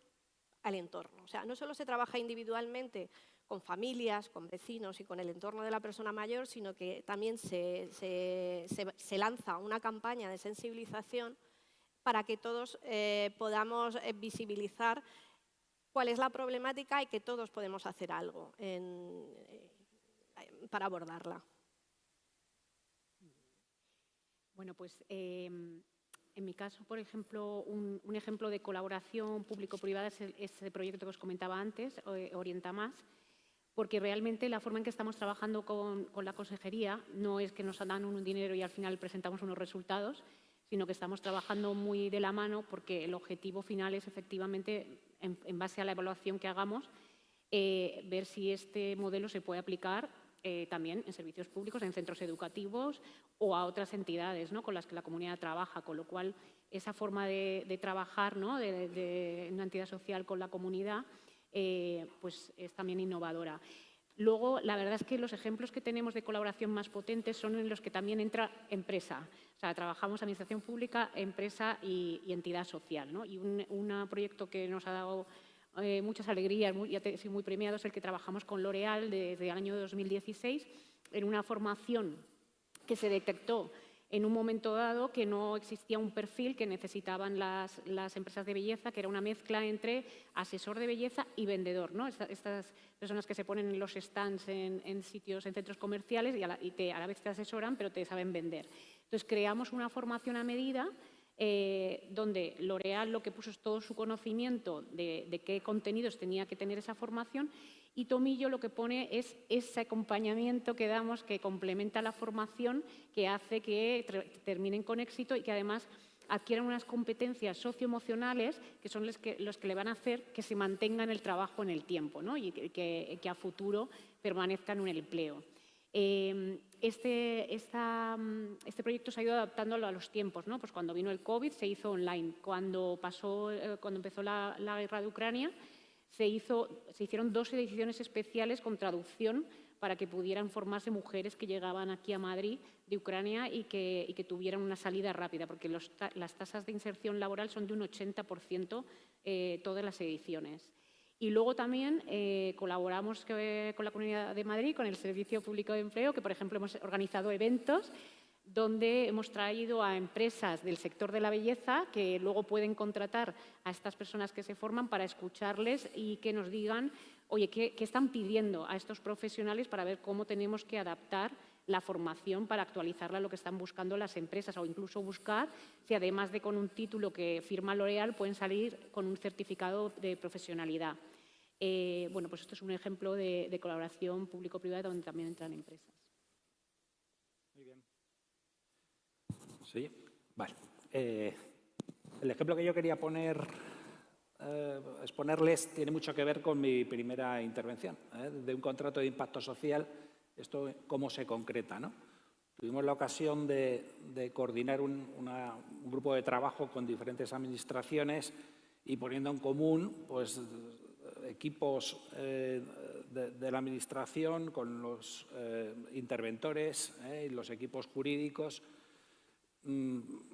al entorno. O sea, no solo se trabaja individualmente con familias, con vecinos y con el entorno de la persona mayor, sino que también se lanza una campaña de sensibilización para que todos podamos visibilizar cuál es la problemática y que todos podemos hacer algo para abordarla. Bueno, pues en mi caso, por ejemplo, un ejemplo de colaboración público-privada es ese proyecto que os comentaba antes, Orienta Más, porque realmente la forma en que estamos trabajando con la consejería no es que nos dan un dinero y al final presentamos unos resultados, sino que estamos trabajando muy de la mano porque el objetivo final es efectivamente, en base a la evaluación que hagamos, ver si este modelo se puede aplicar también en servicios públicos, en centros educativos o a otras entidades, ¿no?, con las que la comunidad trabaja, con lo cual esa forma de trabajar, ¿no?, de una entidad social con la comunidad pues es también innovadora. Luego, la verdad es que los ejemplos que tenemos de colaboración más potentes son en los que también entra empresa. O sea, trabajamos administración pública, empresa y entidad social, ¿no? Y un proyecto que nos ha dado muchas alegrías, muy premiado, es el que trabajamos con L'Oréal desde el año 2016 en una formación que se detectó en un momento dado que no existía un perfil que necesitaban las empresas de belleza, que era una mezcla entre asesor de belleza y vendedor, ¿no? Estas personas que se ponen en los stands en sitios, en centros comerciales y a la vez te asesoran, pero te saben vender. Entonces, creamos una formación a medida donde L'Oréal lo que puso es todo su conocimiento de qué contenidos tenía que tener esa formación, y Tomillo lo que pone es ese acompañamiento que damos, que complementa la formación, que hace que terminen con éxito y que además adquieran unas competencias socioemocionales que son los que le van a hacer que se mantengan el trabajo en el tiempo, ¿no?, y que a futuro permanezcan en el empleo. Este proyecto se ha ido adaptándolo a los tiempos, ¿no? Pues cuando vino el COVID se hizo online. Cuando empezó la guerra de Ucrania se hicieron 2 ediciones especiales con traducción para que pudieran formarse mujeres que llegaban aquí a Madrid de Ucrania y que tuvieran una salida rápida, porque las tasas de inserción laboral son de un 80% todas las ediciones. Y luego también colaboramos con la Comunidad de Madrid, con el Servicio Público de Empleo, que, por ejemplo, hemos organizado eventos donde hemos traído a empresas del sector de la belleza que luego pueden contratar a estas personas que se forman para escucharles y que nos digan, oye, ¿qué están pidiendo a estos profesionales para ver cómo tenemos que adaptar la formación para actualizarla a lo que están buscando las empresas, o incluso buscar si además de con un título que firma L'Oréal pueden salir con un certificado de profesionalidad. Bueno, pues esto es un ejemplo de colaboración público-privada donde también entran empresas. Muy bien. Sí, vale. El ejemplo que yo quería exponerles tiene mucho que ver con mi primera intervención, de un contrato de impacto social. Esto cómo se concreta, ¿no? Tuvimos la ocasión de coordinar un grupo de trabajo con diferentes administraciones y poniendo en común, pues, equipos de la administración con los interventores y los equipos jurídicos.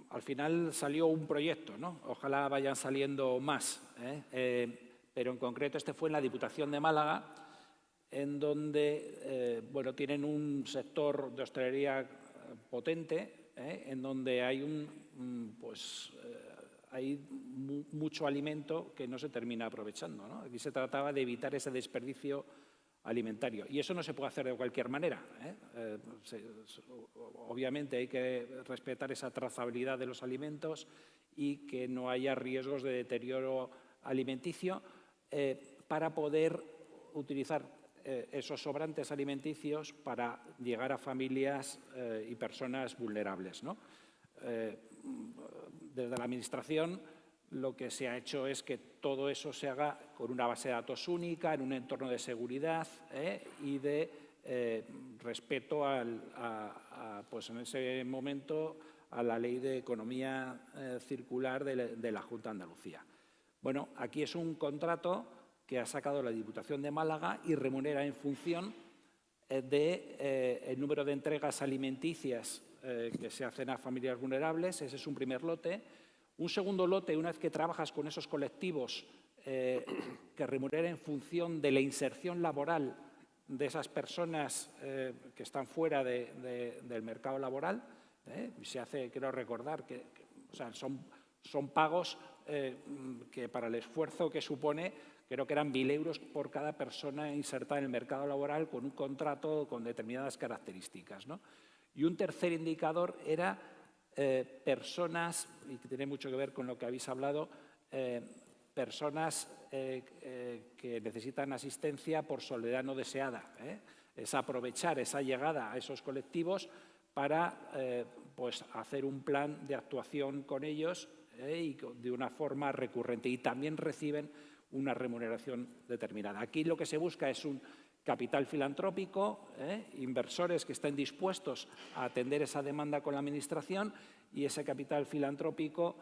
Al final salió un proyecto, ¿no? Ojalá vayan saliendo más, pero en concreto este fue en la Diputación de Málaga, en donde bueno, tienen un sector de hostelería potente, en donde hay hay mucho alimento que no se termina aprovechando, ¿no? Aquí se trataba de evitar ese desperdicio alimentario. Y eso no se puede hacer de cualquier manera, obviamente hay que respetar esa trazabilidad de los alimentos y que no haya riesgos de deterioro alimenticio para poder utilizar esos sobrantes alimenticios para llegar a familias y personas vulnerables, ¿no? Desde la Administración lo que se ha hecho es que todo eso se haga con una base de datos única, en un entorno de seguridad y de respeto pues en ese momento a la Ley de Economía Circular de la Junta de Andalucía. Bueno, aquí es un contrato que ha sacado la Diputación de Málaga y remunera en función del número de entregas alimenticias que se hacen a familias vulnerables. Ese es un primer lote. Un segundo lote, una vez que trabajas con esos colectivos, que remunera en función de la inserción laboral de esas personas que están fuera del mercado laboral. Se hace, quiero recordar, o sea, son pagos que para el esfuerzo que supone, creo que eran 1.000 euros por cada persona insertada en el mercado laboral con un contrato con determinadas características, ¿no? Y un tercer indicador era personas, y que tiene mucho que ver con lo que habéis hablado, personas que necesitan asistencia por soledad no deseada. Es aprovechar esa llegada a esos colectivos para pues hacer un plan de actuación con ellos y de una forma recurrente. Y también reciben una remuneración determinada. Aquí lo que se busca es un capital filantrópico, inversores que estén dispuestos a atender esa demanda con la Administración, y ese capital filantrópico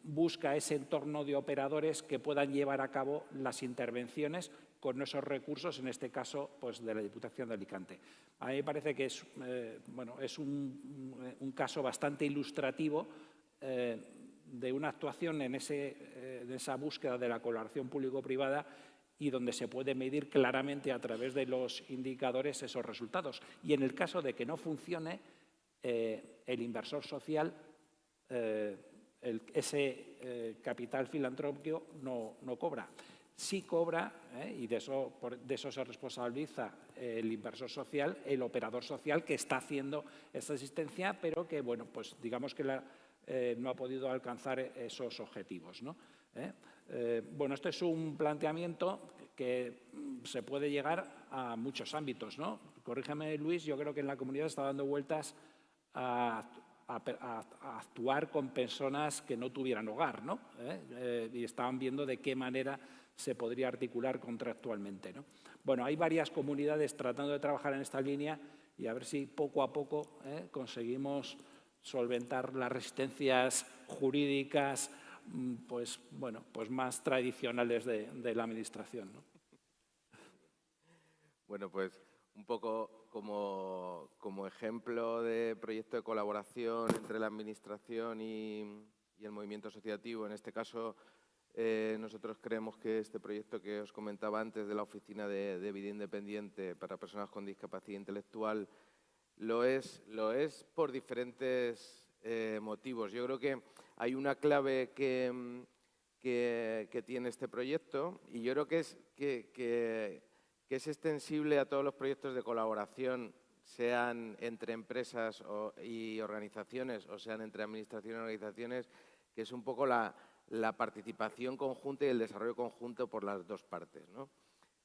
busca ese entorno de operadores que puedan llevar a cabo las intervenciones con esos recursos, en este caso pues, de la Diputación de Alicante. A mí me parece que es, es un caso bastante ilustrativo de una actuación en esa búsqueda de la colaboración público-privada y donde se puede medir claramente a través de los indicadores esos resultados. Y en el caso de que no funcione, el inversor social, ese capital filantrópico no cobra. Sí cobra, y de eso se responsabiliza el inversor social, el operador social que está haciendo esta asistencia, pero que, bueno, pues digamos que no ha podido alcanzar esos objetivos, ¿no? Bueno, este es un planteamiento que se puede llegar a muchos ámbitos, ¿no? Corrígeme, Luis, yo creo que en la comunidad está dando vueltas a actuar con personas que no tuvieran hogar, ¿no? Y estaban viendo de qué manera se podría articular contractualmente, ¿no? Bueno, hay varias comunidades tratando de trabajar en esta línea y a ver si poco a poco conseguimos solventar las resistencias jurídicas pues más tradicionales de la Administración, ¿no? Bueno, pues un poco como ejemplo de proyecto de colaboración entre la Administración y el movimiento asociativo, en este caso nosotros creemos que este proyecto que os comentaba antes de la Oficina de Vida Independiente para Personas con Discapacidad Intelectual lo es por diferentes motivos. Yo creo que hay una clave que tiene este proyecto y yo creo que es extensible a todos los proyectos de colaboración, sean entre empresas y organizaciones o sean entre administraciones y organizaciones, que es un poco la participación conjunta y el desarrollo conjunto por las dos partes, ¿no?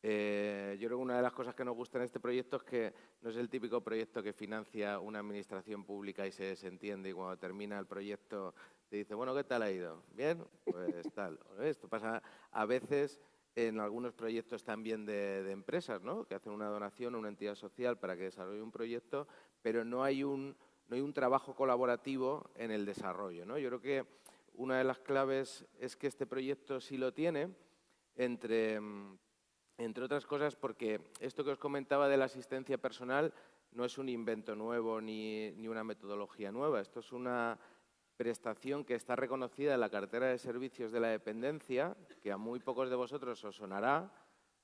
Yo creo que una de las cosas que nos gusta en este proyecto es que no es el típico proyecto que financia una administración pública y se desentiende y cuando termina el proyecto te dice, bueno, ¿qué tal ha ido? ¿Bien? Pues tal. Esto pasa a veces en algunos proyectos también de empresas, ¿no? Que hacen una donación a una entidad social para que desarrolle un proyecto, pero no hay un trabajo colaborativo en el desarrollo, ¿no? Yo creo que una de las claves es que este proyecto sí lo tiene, entre otras cosas porque esto que os comentaba de la asistencia personal no es un invento nuevo ni una metodología nueva. Esto es una prestación que está reconocida en la cartera de servicios de la dependencia, que a muy pocos de vosotros os sonará,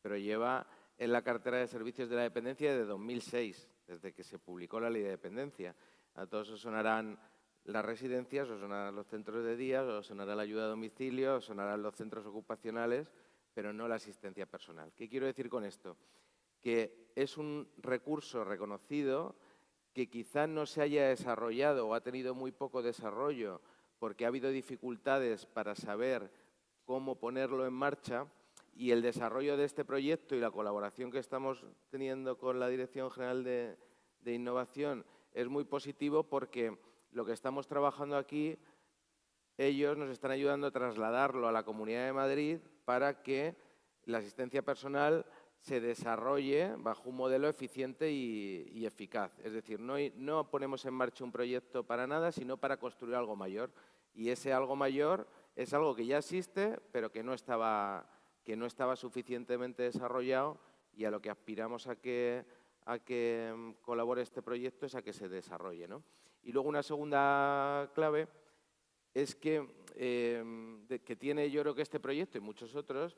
pero lleva en la cartera de servicios de la dependencia desde 2006, desde que se publicó la Ley de Dependencia. A todos os sonarán las residencias, os sonarán los centros de día, os sonará la ayuda a domicilio, os sonarán los centros ocupacionales, pero no la asistencia personal. ¿Qué quiero decir con esto? Que es un recurso reconocido que quizá no se haya desarrollado o ha tenido muy poco desarrollo porque ha habido dificultades para saber cómo ponerlo en marcha, y el desarrollo de este proyecto y la colaboración que estamos teniendo con la Dirección General de Innovación es muy positivo, porque lo que estamos trabajando aquí, ellos nos están ayudando a trasladarlo a la Comunidad de Madrid para que la asistencia personal se desarrolle bajo un modelo eficiente y eficaz. Es decir, no ponemos en marcha un proyecto para nada, sino para construir algo mayor. Y ese algo mayor es algo que ya existe, pero que no estaba suficientemente desarrollado, y a lo que aspiramos a que colabore este proyecto es a que se desarrolle, ¿no? Y luego una segunda clave es que tiene, yo creo, que este proyecto y muchos otros,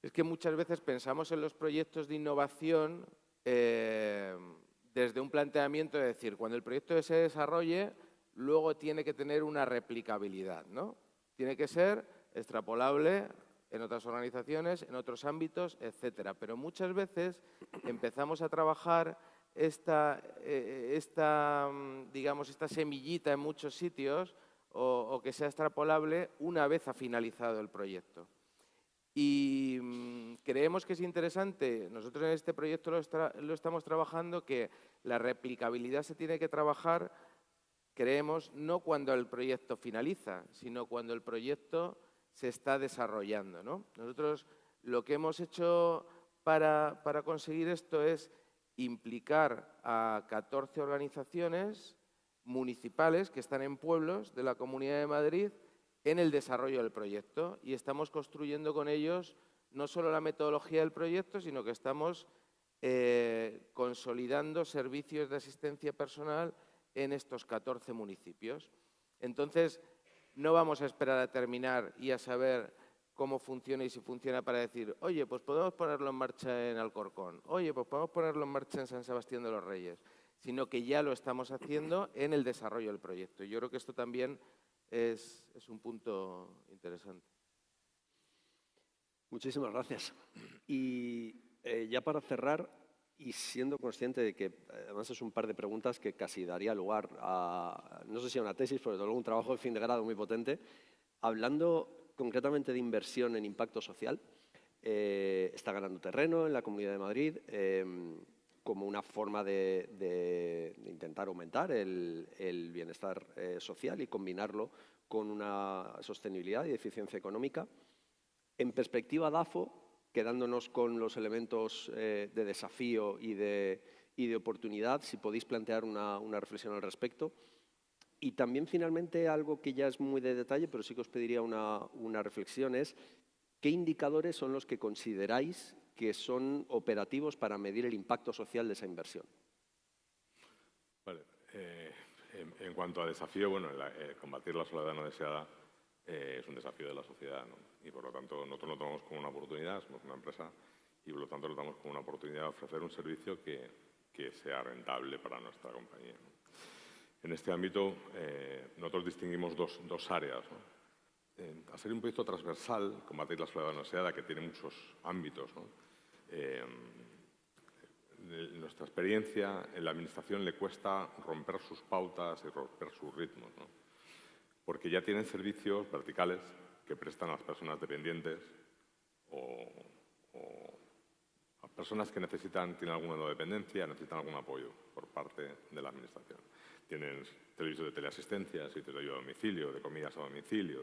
es que muchas veces pensamos en los proyectos de innovación desde un planteamiento de decir, cuando el proyecto se desarrolle, luego tiene que tener una replicabilidad, ¿no? Tiene que ser extrapolable en otras organizaciones, en otros ámbitos, etcétera. Pero muchas veces empezamos a trabajar esta semillita en muchos sitios, o que sea extrapolable una vez ha finalizado el proyecto. Y creemos que es interesante, nosotros en este proyecto lo estamos trabajando, que la replicabilidad se tiene que trabajar, creemos, no cuando el proyecto finaliza, sino cuando el proyecto se está desarrollando, ¿no? Nosotros lo que hemos hecho para conseguir esto es implicar a 14 organizaciones municipales que están en pueblos de la Comunidad de Madrid en el desarrollo del proyecto, y estamos construyendo con ellos no solo la metodología del proyecto, sino que estamos consolidando servicios de asistencia personal en estos 14 municipios. Entonces, no vamos a esperar a terminar y a saber cómo funciona y si funciona para decir, oye, pues podemos ponerlo en marcha en Alcorcón, oye, pues podemos ponerlo en marcha en San Sebastián de los Reyes, sino que ya lo estamos haciendo en el desarrollo del proyecto. Y yo creo que esto también es un punto interesante. Muchísimas gracias. Y ya para cerrar, y siendo consciente de que además es un par de preguntas que casi daría lugar a, no sé si a una tesis, pero desde luego un trabajo de fin de grado muy potente, hablando concretamente de inversión en impacto social, está ganando terreno en la Comunidad de Madrid como una forma de intentar aumentar el bienestar social y combinarlo con una sostenibilidad y eficiencia económica. En perspectiva DAFO, quedándonos con los elementos de desafío y de oportunidad, si podéis plantear una reflexión al respecto. Y también, finalmente, algo que ya es muy de detalle, pero sí que os pediría una reflexión, es ¿qué indicadores son los que consideráis que son operativos para medir el impacto social de esa inversión? Vale. En cuanto a desafío, bueno, combatir la soledad no deseada es un desafío de la sociedad, ¿no? Y por lo tanto nosotros lo tomamos como una oportunidad, somos una empresa y por lo tanto lo tomamos como una oportunidad de ofrecer un servicio que sea rentable para nuestra compañía, ¿no? En este ámbito nosotros distinguimos dos áreas, ¿no? Al ser un proyecto transversal, combatir la soledad no deseada, que tiene muchos ámbitos, ¿no? Nuestra experiencia, en la Administración le cuesta romper sus pautas y romper sus ritmos, ¿no? Porque ya tienen servicios verticales que prestan a las personas dependientes o a personas que tienen alguna dependencia, necesitan algún apoyo por parte de la Administración. Tienen servicios de teleasistencia, servicios de ayuda a domicilio, de comidas a domicilio,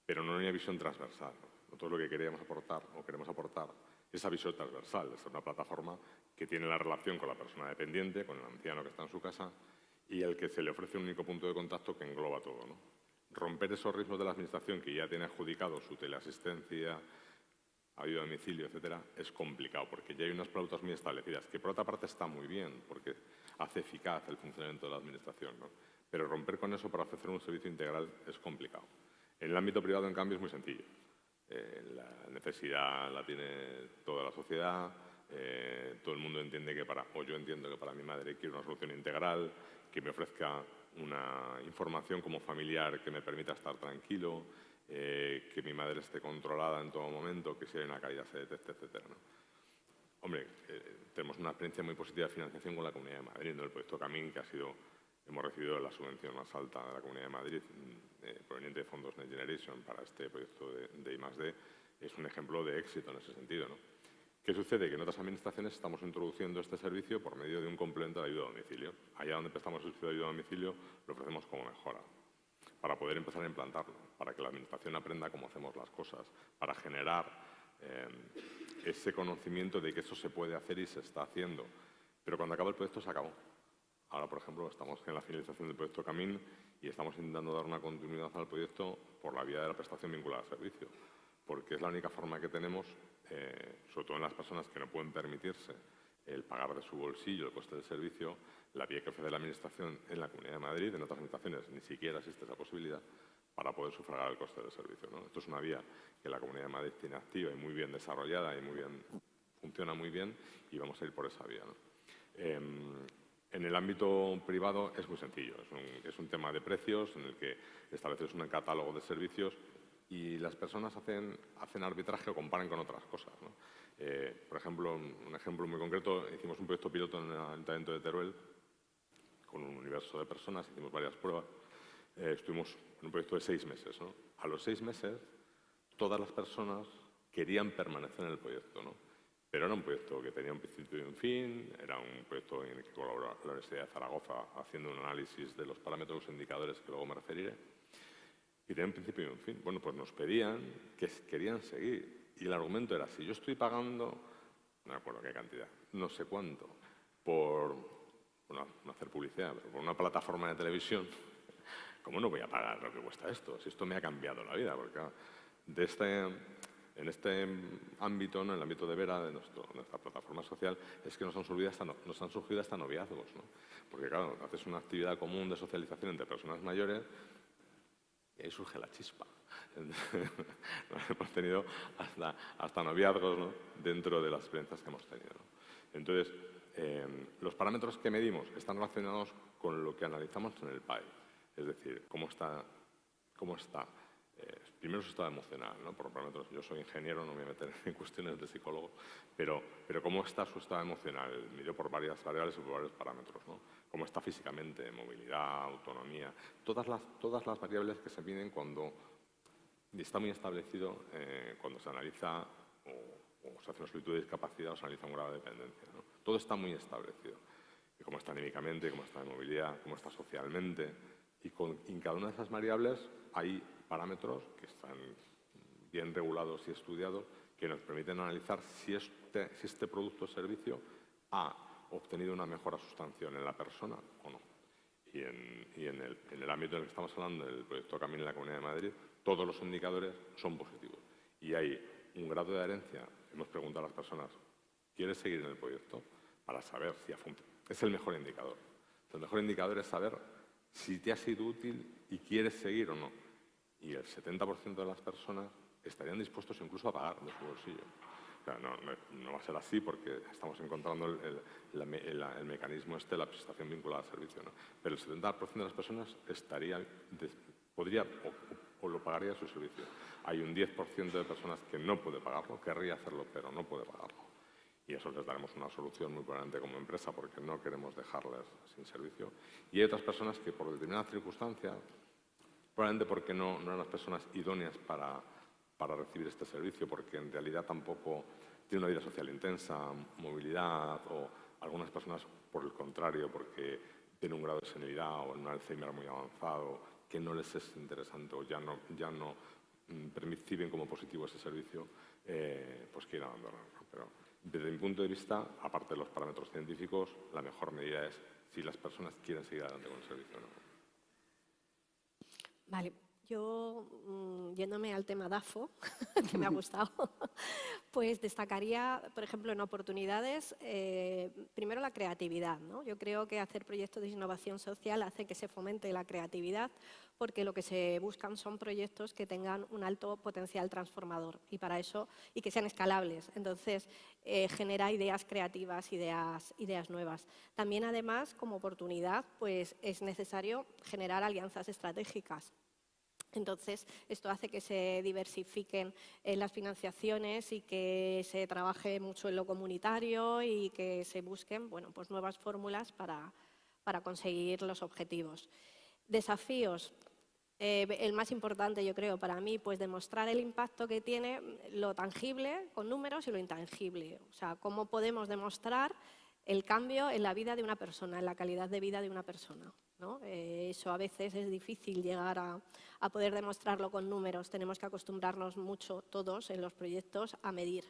pero no hay una visión transversal, ¿no? Nosotros lo que queremos aportar es esa visión transversal, es una plataforma que tiene la relación con la persona dependiente, con el anciano que está en su casa, y al que se le ofrece un único punto de contacto que engloba todo, ¿no? Romper esos ritmos de la Administración, que ya tiene adjudicado su teleasistencia, ayuda a domicilio, etcétera, es complicado, porque ya hay unas pautas muy establecidas, que por otra parte está muy bien, porque hace eficaz el funcionamiento de la Administración, ¿no? Pero romper con eso para ofrecer un servicio integral es complicado. En el ámbito privado, en cambio, es muy sencillo. La necesidad la tiene toda la sociedad, todo el mundo entiende que yo entiendo que para mi madre quiero una solución integral, que me ofrezca una información como familiar que me permita estar tranquilo, que mi madre esté controlada en todo momento, que si hay una caída se detecte, etcétera, ¿no? Hombre, tenemos una experiencia muy positiva de financiación con la Comunidad de Madrid, ¿no? El proyecto Camín, que hemos recibido la subvención más alta de la Comunidad de Madrid, proveniente de fondos Next Generation para este proyecto de I+D, es un ejemplo de éxito en ese sentido, ¿no? ¿Qué sucede? Que en otras administraciones estamos introduciendo este servicio por medio de un complemento de ayuda a domicilio. Allá donde prestamos el servicio de ayuda a domicilio, lo ofrecemos como mejora, para poder empezar a implantarlo, para que la administración aprenda cómo hacemos las cosas, para generar ese conocimiento de que eso se puede hacer y se está haciendo. Pero cuando acaba el proyecto, se acabó. Ahora, por ejemplo, estamos en la finalización del proyecto Camín y estamos intentando dar una continuidad al proyecto por la vía de la prestación vinculada al servicio, porque es la única forma que tenemos, sobre todo en las personas que no pueden permitirse el pagar de su bolsillo el coste del servicio, la vía que ofrece la Administración en la Comunidad de Madrid. En otras administraciones ni siquiera existe esa posibilidad para poder sufragar el coste del servicio, ¿no? Esto es una vía que la Comunidad de Madrid tiene activa y muy bien desarrollada y funciona muy bien, y vamos a ir por esa vía, ¿no? En el ámbito privado es muy sencillo, es un tema de precios en el que estableces un catálogo de servicios y las personas hacen arbitraje o comparan con otras cosas, ¿no? Por ejemplo, un ejemplo muy concreto, hicimos un proyecto piloto en el Ayuntamiento de Teruel con un universo de personas, hicimos varias pruebas, estuvimos en un proyecto de 6 meses, ¿no? A los 6 meses, todas las personas querían permanecer en el proyecto, ¿no? Pero era un proyecto que tenía un principio y un fin, era un proyecto en el que colaboró la Universidad de Zaragoza haciendo un análisis de los parámetros e indicadores que luego me referiré, y tenía un principio y un fin. Bueno, pues nos pedían que querían seguir, y el argumento era, si yo estoy pagando, no me acuerdo qué cantidad, no sé cuánto, por, bueno, no hacer publicidad, pero por una plataforma de televisión, ¿cómo no voy a pagar lo que cuesta esto? Si esto me ha cambiado la vida, porque claro, en este ámbito, ¿no? En el ámbito de Vera, de nuestra plataforma social, es que nos han surgido hasta noviazgos, ¿no? Porque claro, haces una actividad común de socialización entre personas mayores y ahí surge la chispa. Hemos tenido hasta noviazgos, ¿no? Dentro de las experiencias que hemos tenido, ¿no? Entonces, los parámetros que medimos están relacionados con lo que analizamos en el PAE. Es decir, cómo está primero su estado emocional, ¿no? Por parámetros. Yo soy ingeniero, no me voy a meter en cuestiones de psicólogo, pero cómo está su estado emocional, midió por varias variables y por varios parámetros, ¿no? Cómo está físicamente, movilidad, autonomía, todas las variables que se miden cuando está muy establecido, cuando se analiza o se hace una solicitud de discapacidad o se analiza un grado de dependencia, ¿no? Todo está muy establecido. Y cómo está anímicamente, cómo está de movilidad, cómo está socialmente. Y en cada una de esas variables hay parámetros que están bien regulados y estudiados que nos permiten analizar si este producto o servicio ha obtenido una mejora sustancial en la persona o no. Y en el ámbito en el que estamos hablando, del proyecto Camín en la Comunidad de Madrid, todos los indicadores son positivos. Y hay un grado de adherencia. Hemos preguntado a las personas, ¿quieres seguir en el proyecto? Para saber si ha funcionado. Es el mejor indicador. El mejor indicador es saber si te ha sido útil y quieres seguir o no. Y el 70% de las personas estarían dispuestos incluso a pagar de su bolsillo. O sea, no va a ser así porque estamos encontrando el mecanismo de la prestación vinculada al servicio, ¿no? Pero el 70% de las personas podría o lo pagaría su servicio. Hay un 10% de personas que no puede pagarlo, querría hacerlo, pero no puede pagarlo. Y eso les daremos una solución muy probablemente como empresa porque no queremos dejarles sin servicio. Y hay otras personas que por determinadas circunstancias, probablemente porque no eran las personas idóneas para recibir este servicio, porque en realidad tampoco tienen una vida social intensa, movilidad, o algunas personas, por el contrario, porque tienen un grado de senilidad o un Alzheimer muy avanzado, que no les es interesante o ya no perciben como positivo ese servicio, pues quieren abandonarlo. Pero desde mi punto de vista, aparte de los parámetros científicos, la mejor medida es si las personas quieren seguir adelante con el servicio o no. Vale, yo, yéndome al tema DAFO, que me ha gustado, pues destacaría, por ejemplo, en oportunidades, primero la creatividad, ¿no? Yo creo que hacer proyectos de innovación social hace que se fomente la creatividad, porque lo que se buscan son proyectos que tengan un alto potencial transformador y que sean escalables. Entonces, genera ideas creativas, ideas nuevas. También, además, como oportunidad, pues es necesario generar alianzas estratégicas. Entonces, esto hace que se diversifiquen las financiaciones y que se trabaje mucho en lo comunitario y que se busquen, bueno, pues nuevas fórmulas para conseguir los objetivos. Desafíos. El más importante, yo creo, para mí, pues demostrar el impacto que tiene lo tangible con números y lo intangible. O sea, cómo podemos demostrar el cambio en la vida de una persona, en la calidad de vida de una persona, ¿no? Eso a veces es difícil llegar a poder demostrarlo con números. Tenemos que acostumbrarnos mucho todos en los proyectos a medir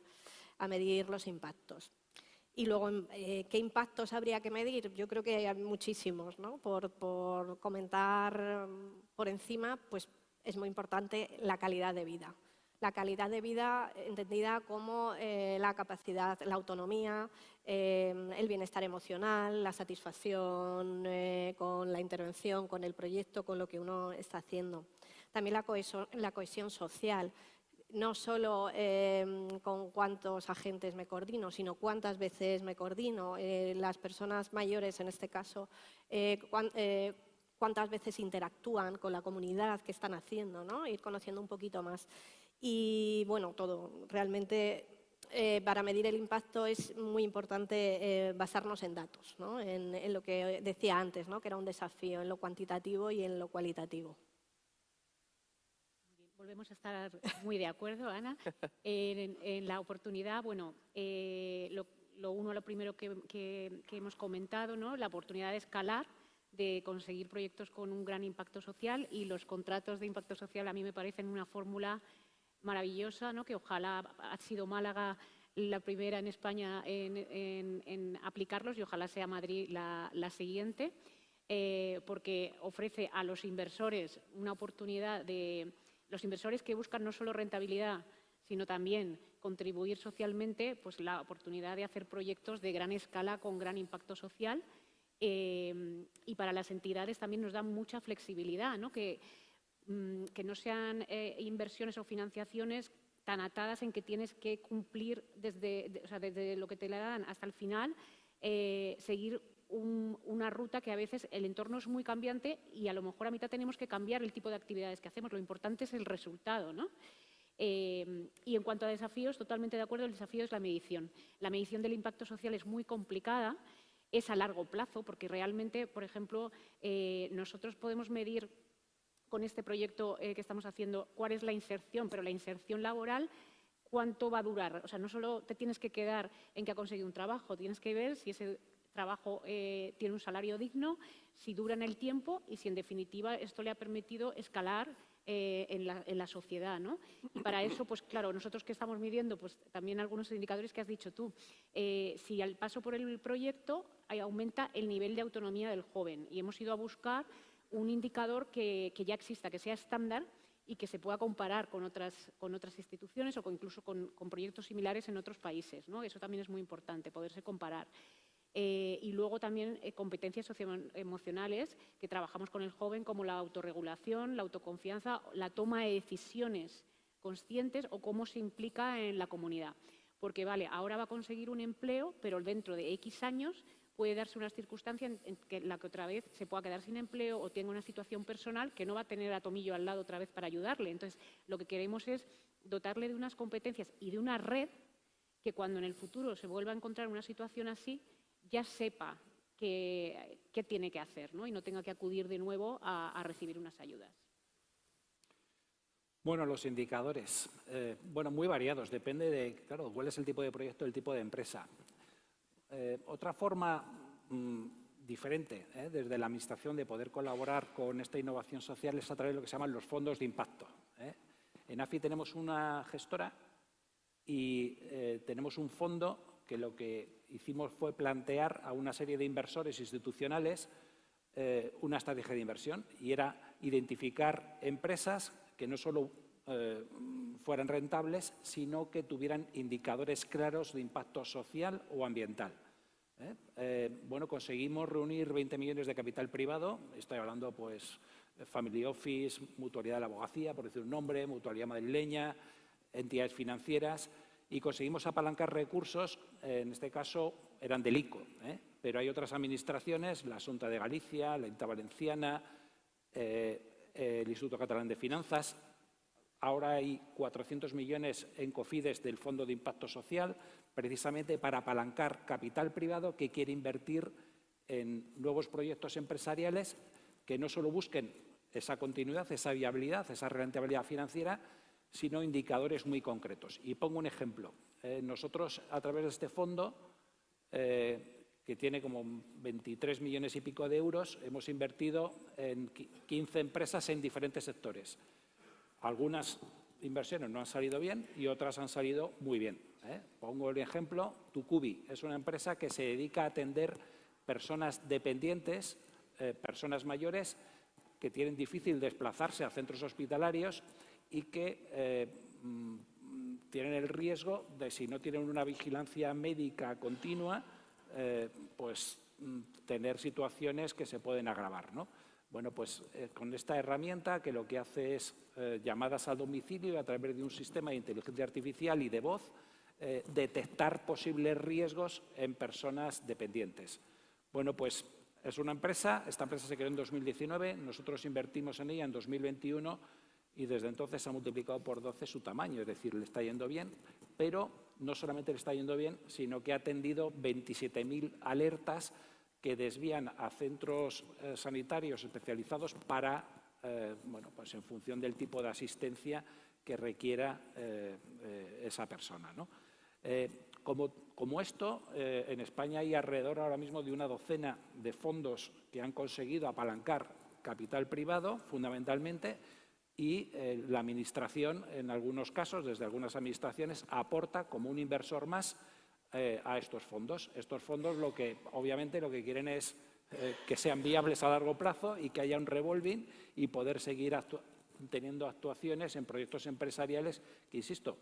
los impactos. Y luego, ¿qué impactos habría que medir? Yo creo que hay muchísimos, ¿no? Por comentar por encima, pues es muy importante la calidad de vida. La calidad de vida entendida como la capacidad, la autonomía, el bienestar emocional, la satisfacción con la intervención, con el proyecto, con lo que uno está haciendo. También la cohesión social. No solo con cuántos agentes me coordino, sino cuántas veces me coordino. Las personas mayores, en este caso, cuántas veces interactúan con la comunidad, qué están haciendo, ¿no? Ir conociendo un poquito más. Y bueno, todo. Realmente para medir el impacto es muy importante basarnos en datos, ¿no? En lo que decía antes, ¿no? Que era un desafío, en lo cuantitativo y en lo cualitativo. Volvemos a estar muy de acuerdo, Ana. En la oportunidad, bueno, lo primero que hemos comentado, ¿no? La oportunidad de escalar, de conseguir proyectos con un gran impacto social, y los contratos de impacto social a mí me parecen una fórmula maravillosa, ¿no? Que ojalá ha sido Málaga la primera en España en aplicarlos y ojalá sea Madrid la siguiente, porque ofrece a los inversores una oportunidad de... Los inversores que buscan no solo rentabilidad, sino también contribuir socialmente, pues la oportunidad de hacer proyectos de gran escala con gran impacto social. Y para las entidades también nos da mucha flexibilidad, ¿no? Que no sean inversiones o financiaciones tan atadas en que tienes que cumplir desde lo que te la dan hasta el final, seguir una ruta que a veces el entorno es muy cambiante y a lo mejor a mitad tenemos que cambiar el tipo de actividades que hacemos. Lo importante es el resultado, ¿no? Y en cuanto a desafíos, totalmente de acuerdo, el desafío es la medición. La medición del impacto social es muy complicada, es a largo plazo, porque realmente, por ejemplo, nosotros podemos medir con este proyecto que estamos haciendo cuál es la inserción, pero la inserción laboral, ¿cuánto va a durar? O sea, no solo te tienes que quedar en que ha conseguido un trabajo, tienes que ver si ese trabajo tiene un salario digno, si dura en el tiempo y si en definitiva esto le ha permitido escalar en la sociedad, ¿no? Y para eso, pues claro, nosotros que estamos midiendo, pues también algunos indicadores que has dicho tú, si al paso por el proyecto aumenta el nivel de autonomía del joven, y hemos ido a buscar un indicador que ya exista, que sea estándar y que se pueda comparar con otras instituciones o incluso con proyectos similares en otros países, ¿no? Eso también es muy importante, poderse comparar. Y luego también competencias socioemocionales que trabajamos con el joven, como la autorregulación, la autoconfianza, la toma de decisiones conscientes o cómo se implica en la comunidad. Porque, vale, ahora va a conseguir un empleo, pero dentro de X años puede darse una circunstancia en la que otra vez se pueda quedar sin empleo o tenga una situación personal que no va a tener a Tomillo al lado otra vez para ayudarle. Entonces, lo que queremos es dotarle de unas competencias y de una red que cuando en el futuro se vuelva a encontrar una situación así, ya sepa qué tiene que hacer, ¿no? Y no tenga que acudir de nuevo a recibir unas ayudas. Bueno, los indicadores, bueno, muy variados, depende de, claro, cuál es el tipo de proyecto, el tipo de empresa. Otra forma diferente desde la Administración de poder colaborar con esta innovación social es a través de lo que se llaman los fondos de impacto. En AFI tenemos una gestora y tenemos un fondo que lo que hicimos fue plantear a una serie de inversores institucionales una estrategia de inversión, y era identificar empresas que no solo fueran rentables, sino que tuvieran indicadores claros de impacto social o ambiental. Bueno, conseguimos reunir 20 millones de capital privado, estoy hablando pues Family Office, Mutualidad de la Abogacía, por decir un nombre, Mutualidad Madrileña, entidades financieras, y conseguimos apalancar recursos, en este caso eran del ICO, pero hay otras administraciones, la Xunta de Galicia, la Enta Valenciana, el Instituto Catalán de Finanzas. Ahora hay 400 millones en Cofides del Fondo de Impacto Social, precisamente para apalancar capital privado que quiere invertir en nuevos proyectos empresariales que no solo busquen esa continuidad, esa viabilidad, esa rentabilidad financiera, sino indicadores muy concretos. Y pongo un ejemplo. Nosotros, a través de este fondo, que tiene como 23 millones y pico de euros, hemos invertido en 15 empresas en diferentes sectores. Algunas inversiones no han salido bien y otras han salido muy bien. Pongo el ejemplo, Tucubi es una empresa que se dedica a atender personas dependientes, personas mayores que tienen difícil desplazarse a centros hospitalarios y que tienen el riesgo de, si no tienen una vigilancia médica continua, pues tener situaciones que se pueden agravar, ¿no? Bueno, pues con esta herramienta, que lo que hace es llamadas al domicilio y a través de un sistema de inteligencia artificial y de voz, detectar posibles riesgos en personas dependientes. Bueno, pues es una empresa, esta empresa se creó en 2019, nosotros invertimos en ella en 2021 y desde entonces se ha multiplicado por 12 su tamaño, es decir, le está yendo bien, pero no solamente le está yendo bien, sino que ha atendido 27.000 alertas que desvían a centros sanitarios especializados para, bueno, pues en función del tipo de asistencia que requiera esa persona, ¿no? Como esto, en España hay alrededor ahora mismo de una docena de fondos que han conseguido apalancar capital privado, fundamentalmente, y la Administración, en algunos casos, desde algunas administraciones, aporta como un inversor más a estos fondos. Estos fondos, obviamente, lo que quieren es que sean viables a largo plazo y que haya un revolving y poder seguir teniendo actuaciones en proyectos empresariales que, insisto,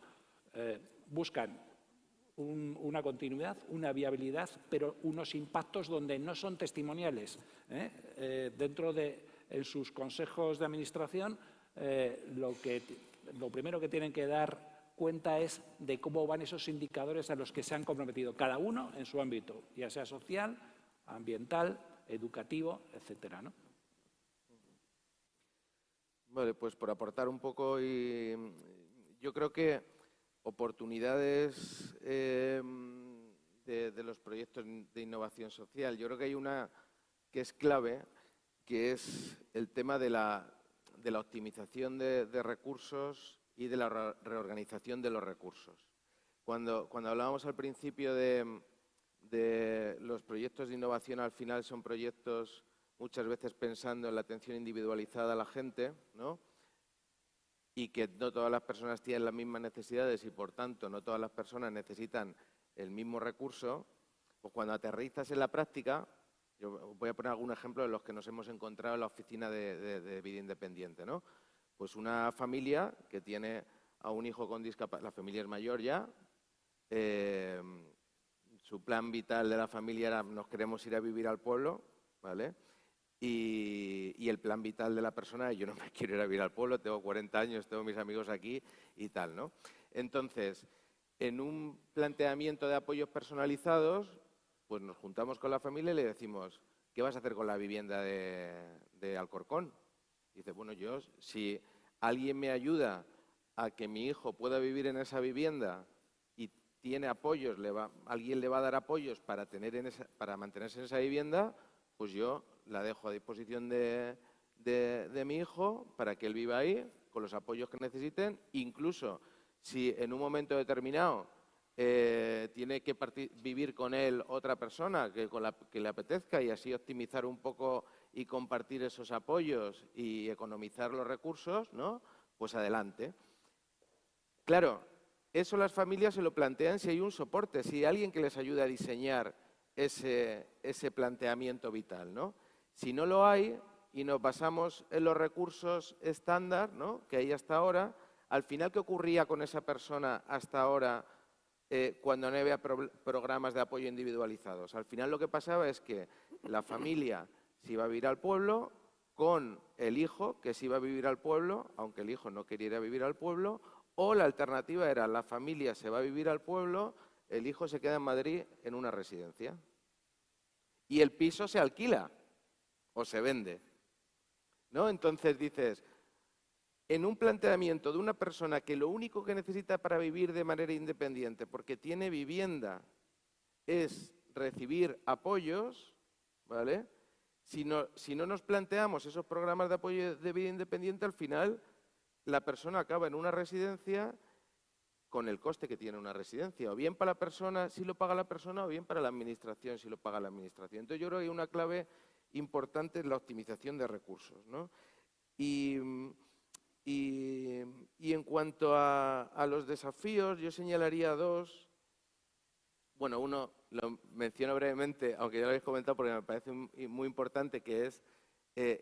buscan una continuidad, una viabilidad, pero unos impactos donde no son testimoniales. Dentro de sus consejos de administración, lo primero que tienen que dar cuenta es de cómo van esos indicadores a los que se han comprometido, cada uno en su ámbito, ya sea social, ambiental, educativo, etcétera, ¿no? Vale, pues por aportar un poco, yo creo que oportunidades de los proyectos de innovación social, yo creo que hay una que es clave, que es el tema de la optimización de recursos y de la reorganización de los recursos. Cuando hablábamos al principio de los proyectos de innovación, al final son proyectos muchas veces pensando en la atención individualizada a la gente, ¿no? Y que no todas las personas tienen las mismas necesidades y, por tanto, no todas las personas necesitan el mismo recurso. Pues cuando aterrizas en la práctica, yo voy a poner algún ejemplo de los que nos hemos encontrado en la oficina de vida independiente, ¿no? Pues una familia que tiene a un hijo con discapacidad, la familia es mayor ya, su plan vital de la familia era nos queremos ir a vivir al pueblo, ¿vale? Y el plan vital de la persona es yo no me quiero ir a vivir al pueblo, tengo 40 años, tengo mis amigos aquí y tal, ¿no? Entonces, en un planteamiento de apoyos personalizados, pues nos juntamos con la familia y le decimos, ¿qué vas a hacer con la vivienda de Alcorcón? Y dice, bueno, si alguien me ayuda a que mi hijo pueda vivir en esa vivienda y tiene apoyos, alguien le va a dar apoyos para mantenerse en esa vivienda, pues yo la dejo a disposición de mi hijo para que él viva ahí con los apoyos que necesiten. Incluso si en un momento determinado tiene que vivir con él otra persona que le apetezca y así optimizar un poco y compartir esos apoyos y economizar los recursos, ¿no? Pues adelante. Claro, eso las familias se lo plantean si hay un soporte, si hay alguien que les ayude a diseñar ese planteamiento vital, ¿no? Si no lo hay y nos basamos en los recursos estándar, ¿no? Que hay hasta ahora, al final, ¿qué ocurría con esa persona hasta ahora cuando no había programas de apoyo individualizados? Al final lo que pasaba es que la familia se iba a vivir al pueblo con el hijo que se iba a vivir al pueblo, aunque el hijo no quería ir a vivir al pueblo, o la alternativa era la familia se va a vivir al pueblo, el hijo se queda en Madrid en una residencia. Y el piso se alquila o se vende. ¿no? Entonces dices, en un planteamiento de una persona que lo único que necesita para vivir de manera independiente, porque tiene vivienda, es recibir apoyos, ¿vale? Si no nos planteamos esos programas de apoyo de vida independiente, al final la persona acaba en una residencia con el coste que tiene una residencia, o bien para la persona si lo paga la persona, o bien para la administración si lo paga la administración. Entonces yo creo que hay una clave importante en la optimización de recursos, ¿no? Y en cuanto a los desafíos, yo señalaría dos. Bueno, uno lo menciono brevemente, aunque ya lo habéis comentado porque me parece muy importante, que es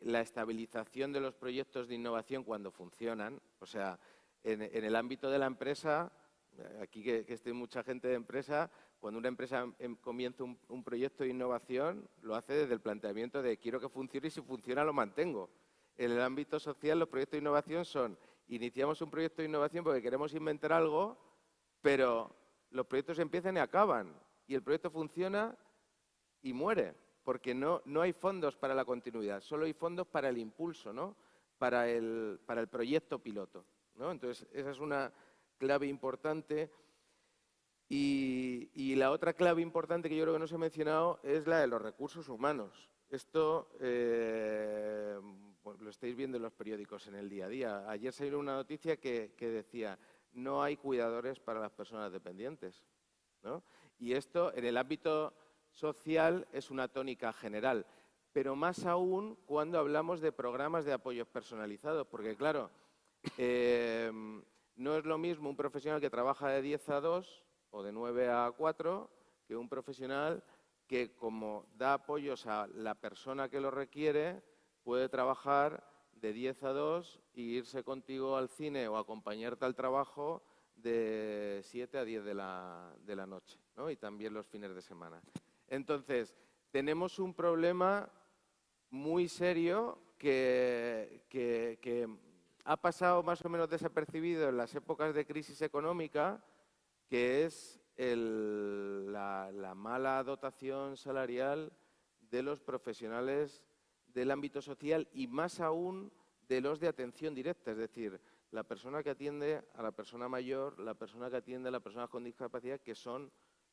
la estabilización de los proyectos de innovación cuando funcionan. O sea, en el ámbito de la empresa, aquí que esté mucha gente de empresa, cuando una empresa comienza un proyecto de innovación, lo hace desde el planteamiento de quiero que funcione y si funciona lo mantengo. En el ámbito social, los proyectos de innovación son, iniciamos un proyecto de innovación porque queremos inventar algo, pero los proyectos empiezan y acaban, y el proyecto funciona y muere, porque no hay fondos para la continuidad, solo hay fondos para el impulso, ¿no? Para el proyecto piloto, ¿no? Entonces, esa es una clave importante. Y la otra clave importante que yo creo que no se ha mencionado es la de los recursos humanos. Esto pues lo estáis viendo en los periódicos en el día a día. Ayer salió una noticia que decía no hay cuidadores para las personas dependientes, ¿no? Y esto en el ámbito social es una tónica general, pero más aún cuando hablamos de programas de apoyos personalizados, porque claro, no es lo mismo un profesional que trabaja de 10 a 2 o de 9 a 4 que un profesional que, como da apoyos a la persona que lo requiere, puede trabajar de 10 a 2 e irse contigo al cine o acompañarte al trabajo de 7 a 10 de la noche, ¿no? Y también los fines de semana. Entonces, tenemos un problema muy serio que ha pasado más o menos desapercibido en las épocas de crisis económica, que es la mala dotación salarial de los profesionales del ámbito social y más aún de los de atención directa, es decir, la persona que atiende a la persona mayor, la persona que atiende a las personas con discapacidad, que son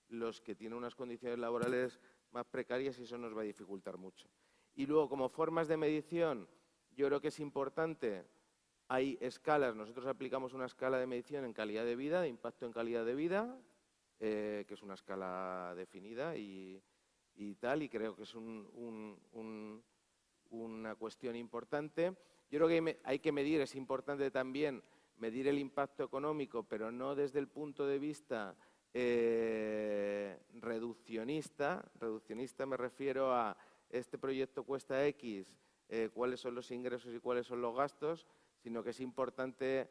los que tienen unas condiciones laborales más precarias y eso nos va a dificultar mucho. Y luego, como formas de medición, yo creo que es importante, hay escalas, nosotros aplicamos una escala de medición en calidad de vida, de impacto en calidad de vida, que es una escala definida y tal, y creo que es una cuestión importante. Yo creo que hay que medir, es importante también medir el impacto económico, pero no desde el punto de vista reduccionista. Reduccionista me refiero a este proyecto cuesta X, cuáles son los ingresos y cuáles son los gastos, sino que es importante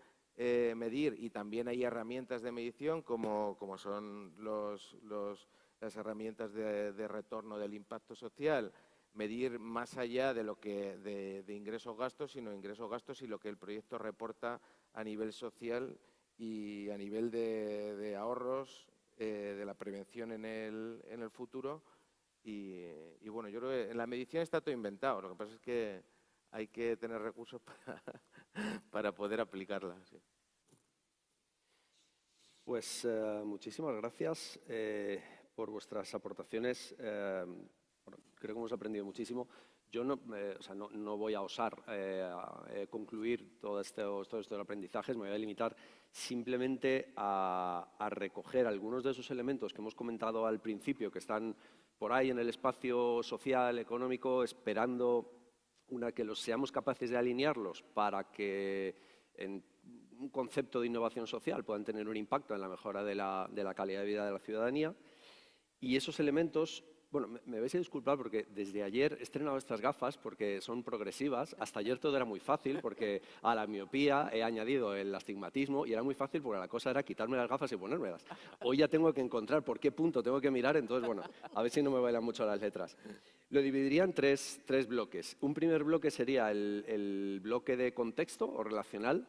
medir, y también hay herramientas de medición como son las herramientas de retorno del impacto social, medir más allá de lo que de ingresos-gastos, sino ingresos-gastos y lo que el proyecto reporta a nivel social y a nivel de ahorros, de la prevención en el futuro. Y bueno, yo creo que en la medición está todo inventado, lo que pasa es que hay que tener recursos para poder aplicarla. Sí. Pues muchísimas gracias por vuestras aportaciones. Creo que hemos aprendido muchísimo. Yo no voy a osar concluir todos estos aprendizajes, me voy a limitar simplemente a recoger algunos de esos elementos que hemos comentado al principio, que están por ahí en el espacio social, económico, esperando que los seamos capaces de alinearlos para que en un concepto de innovación social puedan tener un impacto en la mejora de la calidad de vida de la ciudadanía. Y esos elementos, bueno, me vais a disculpar porque desde ayer he estrenado estas gafas porque son progresivas. Hasta ayer todo era muy fácil porque a la miopía he añadido el astigmatismo y era muy fácil porque la cosa era quitarme las gafas y ponérmelas. Hoy ya tengo que encontrar por qué punto tengo que mirar, entonces, bueno, a ver si no me bailan mucho las letras. Lo dividiría en tres bloques. Un primer bloque sería el bloque de contexto o relacional.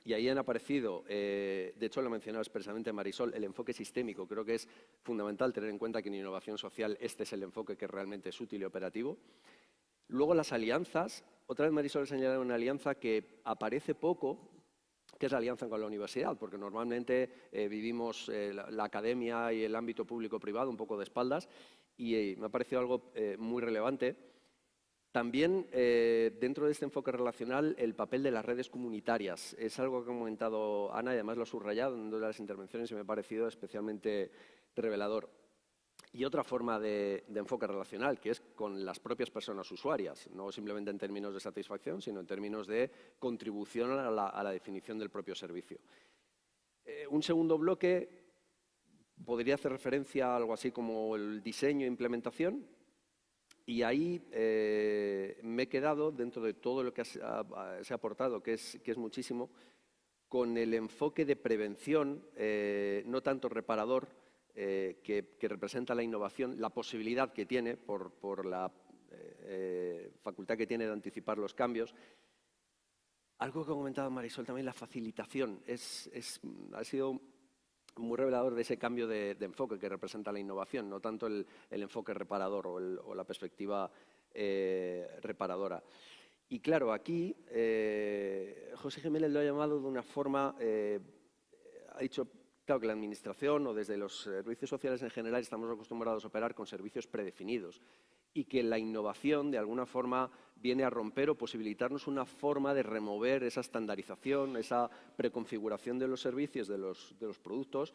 Y ahí han aparecido, de hecho lo ha mencionado expresamente Marisol, el enfoque sistémico. Creo que es fundamental tener en cuenta que en innovación social este es el enfoque que realmente es útil y operativo. Luego las alianzas, Otra vez Marisol ha señalado una alianza que aparece poco, que es la alianza con la universidad, porque normalmente vivimos la academia y el ámbito público-privado un poco de espaldas, y me ha parecido algo muy relevante. También, dentro de este enfoque relacional, el papel de las redes comunitarias. Es algo que ha comentado Ana y además lo ha subrayado en dos de las intervenciones y me ha parecido especialmente revelador. Y otra forma de enfoque relacional, que es con las propias personas usuarias, no simplemente en términos de satisfacción, sino en términos de contribución a la definición del propio servicio. Un segundo bloque podría hacer referencia a algo así como el diseño e implementación. Y ahí me he quedado, dentro de todo lo que se ha aportado, que es muchísimo, con el enfoque de prevención, no tanto reparador, que representa la innovación, la posibilidad que tiene, por la facultad que tiene de anticipar los cambios. Algo que ha comentado Marisol también, la facilitación, ha sido muy revelador de ese cambio de enfoque que representa la innovación, no tanto el enfoque reparador o la perspectiva reparadora. Y claro, aquí José Jiménez lo ha llamado de una forma, ha dicho, claro, que la Administración o desde los servicios sociales en general estamos acostumbrados a operar con servicios predefinidos y que la innovación, de alguna forma, viene a romper o posibilitarnos una forma de remover esa estandarización, esa preconfiguración de los servicios, de los productos,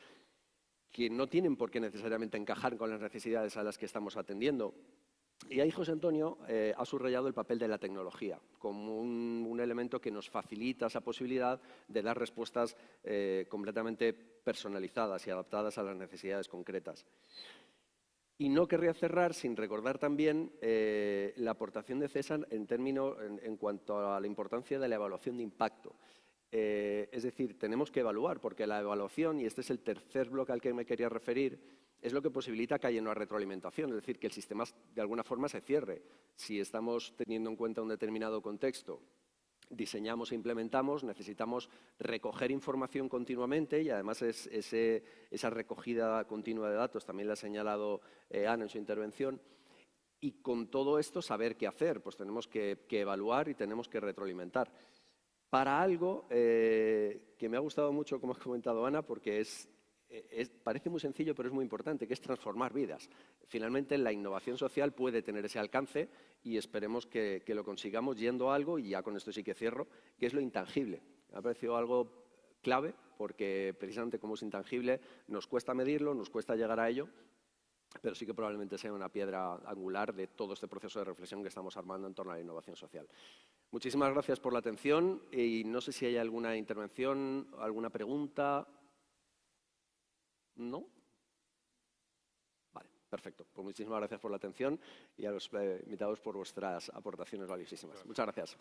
que no tienen por qué necesariamente encajar con las necesidades a las que estamos atendiendo. Y ahí José Antonio ha subrayado el papel de la tecnología como un elemento que nos facilita esa posibilidad de dar respuestas completamente personalizadas y adaptadas a las necesidades concretas. Y no querría cerrar sin recordar también la aportación de César en cuanto a la importancia de la evaluación de impacto. Es decir, tenemos que evaluar, porque la evaluación, y este es el tercer bloque al que me quería referir, es lo que posibilita que haya una retroalimentación, es decir, que el sistema de alguna forma se cierre. Si estamos teniendo en cuenta un determinado contexto, diseñamos e implementamos, necesitamos recoger información continuamente y además esa recogida continua de datos, también la ha señalado Ana en su intervención, y con todo esto saber qué hacer, pues tenemos que evaluar y tenemos que retroalimentar. Para algo que me ha gustado mucho, como ha comentado Ana, porque parece muy sencillo, pero es muy importante, que es transformar vidas. Finalmente, la innovación social puede tener ese alcance y esperemos que lo consigamos yendo a algo, y ya con esto sí que cierro, que es lo intangible. Me ha parecido algo clave, porque precisamente como es intangible, nos cuesta medirlo, nos cuesta llegar a ello, pero sí que probablemente sea una piedra angular de todo este proceso de reflexión que estamos armando en torno a la innovación social. Muchísimas gracias por la atención y no sé si hay alguna intervención, alguna pregunta. ¿No? Vale, perfecto. Pues muchísimas gracias por la atención y a los invitados por vuestras aportaciones valiosísimas. Muchas gracias.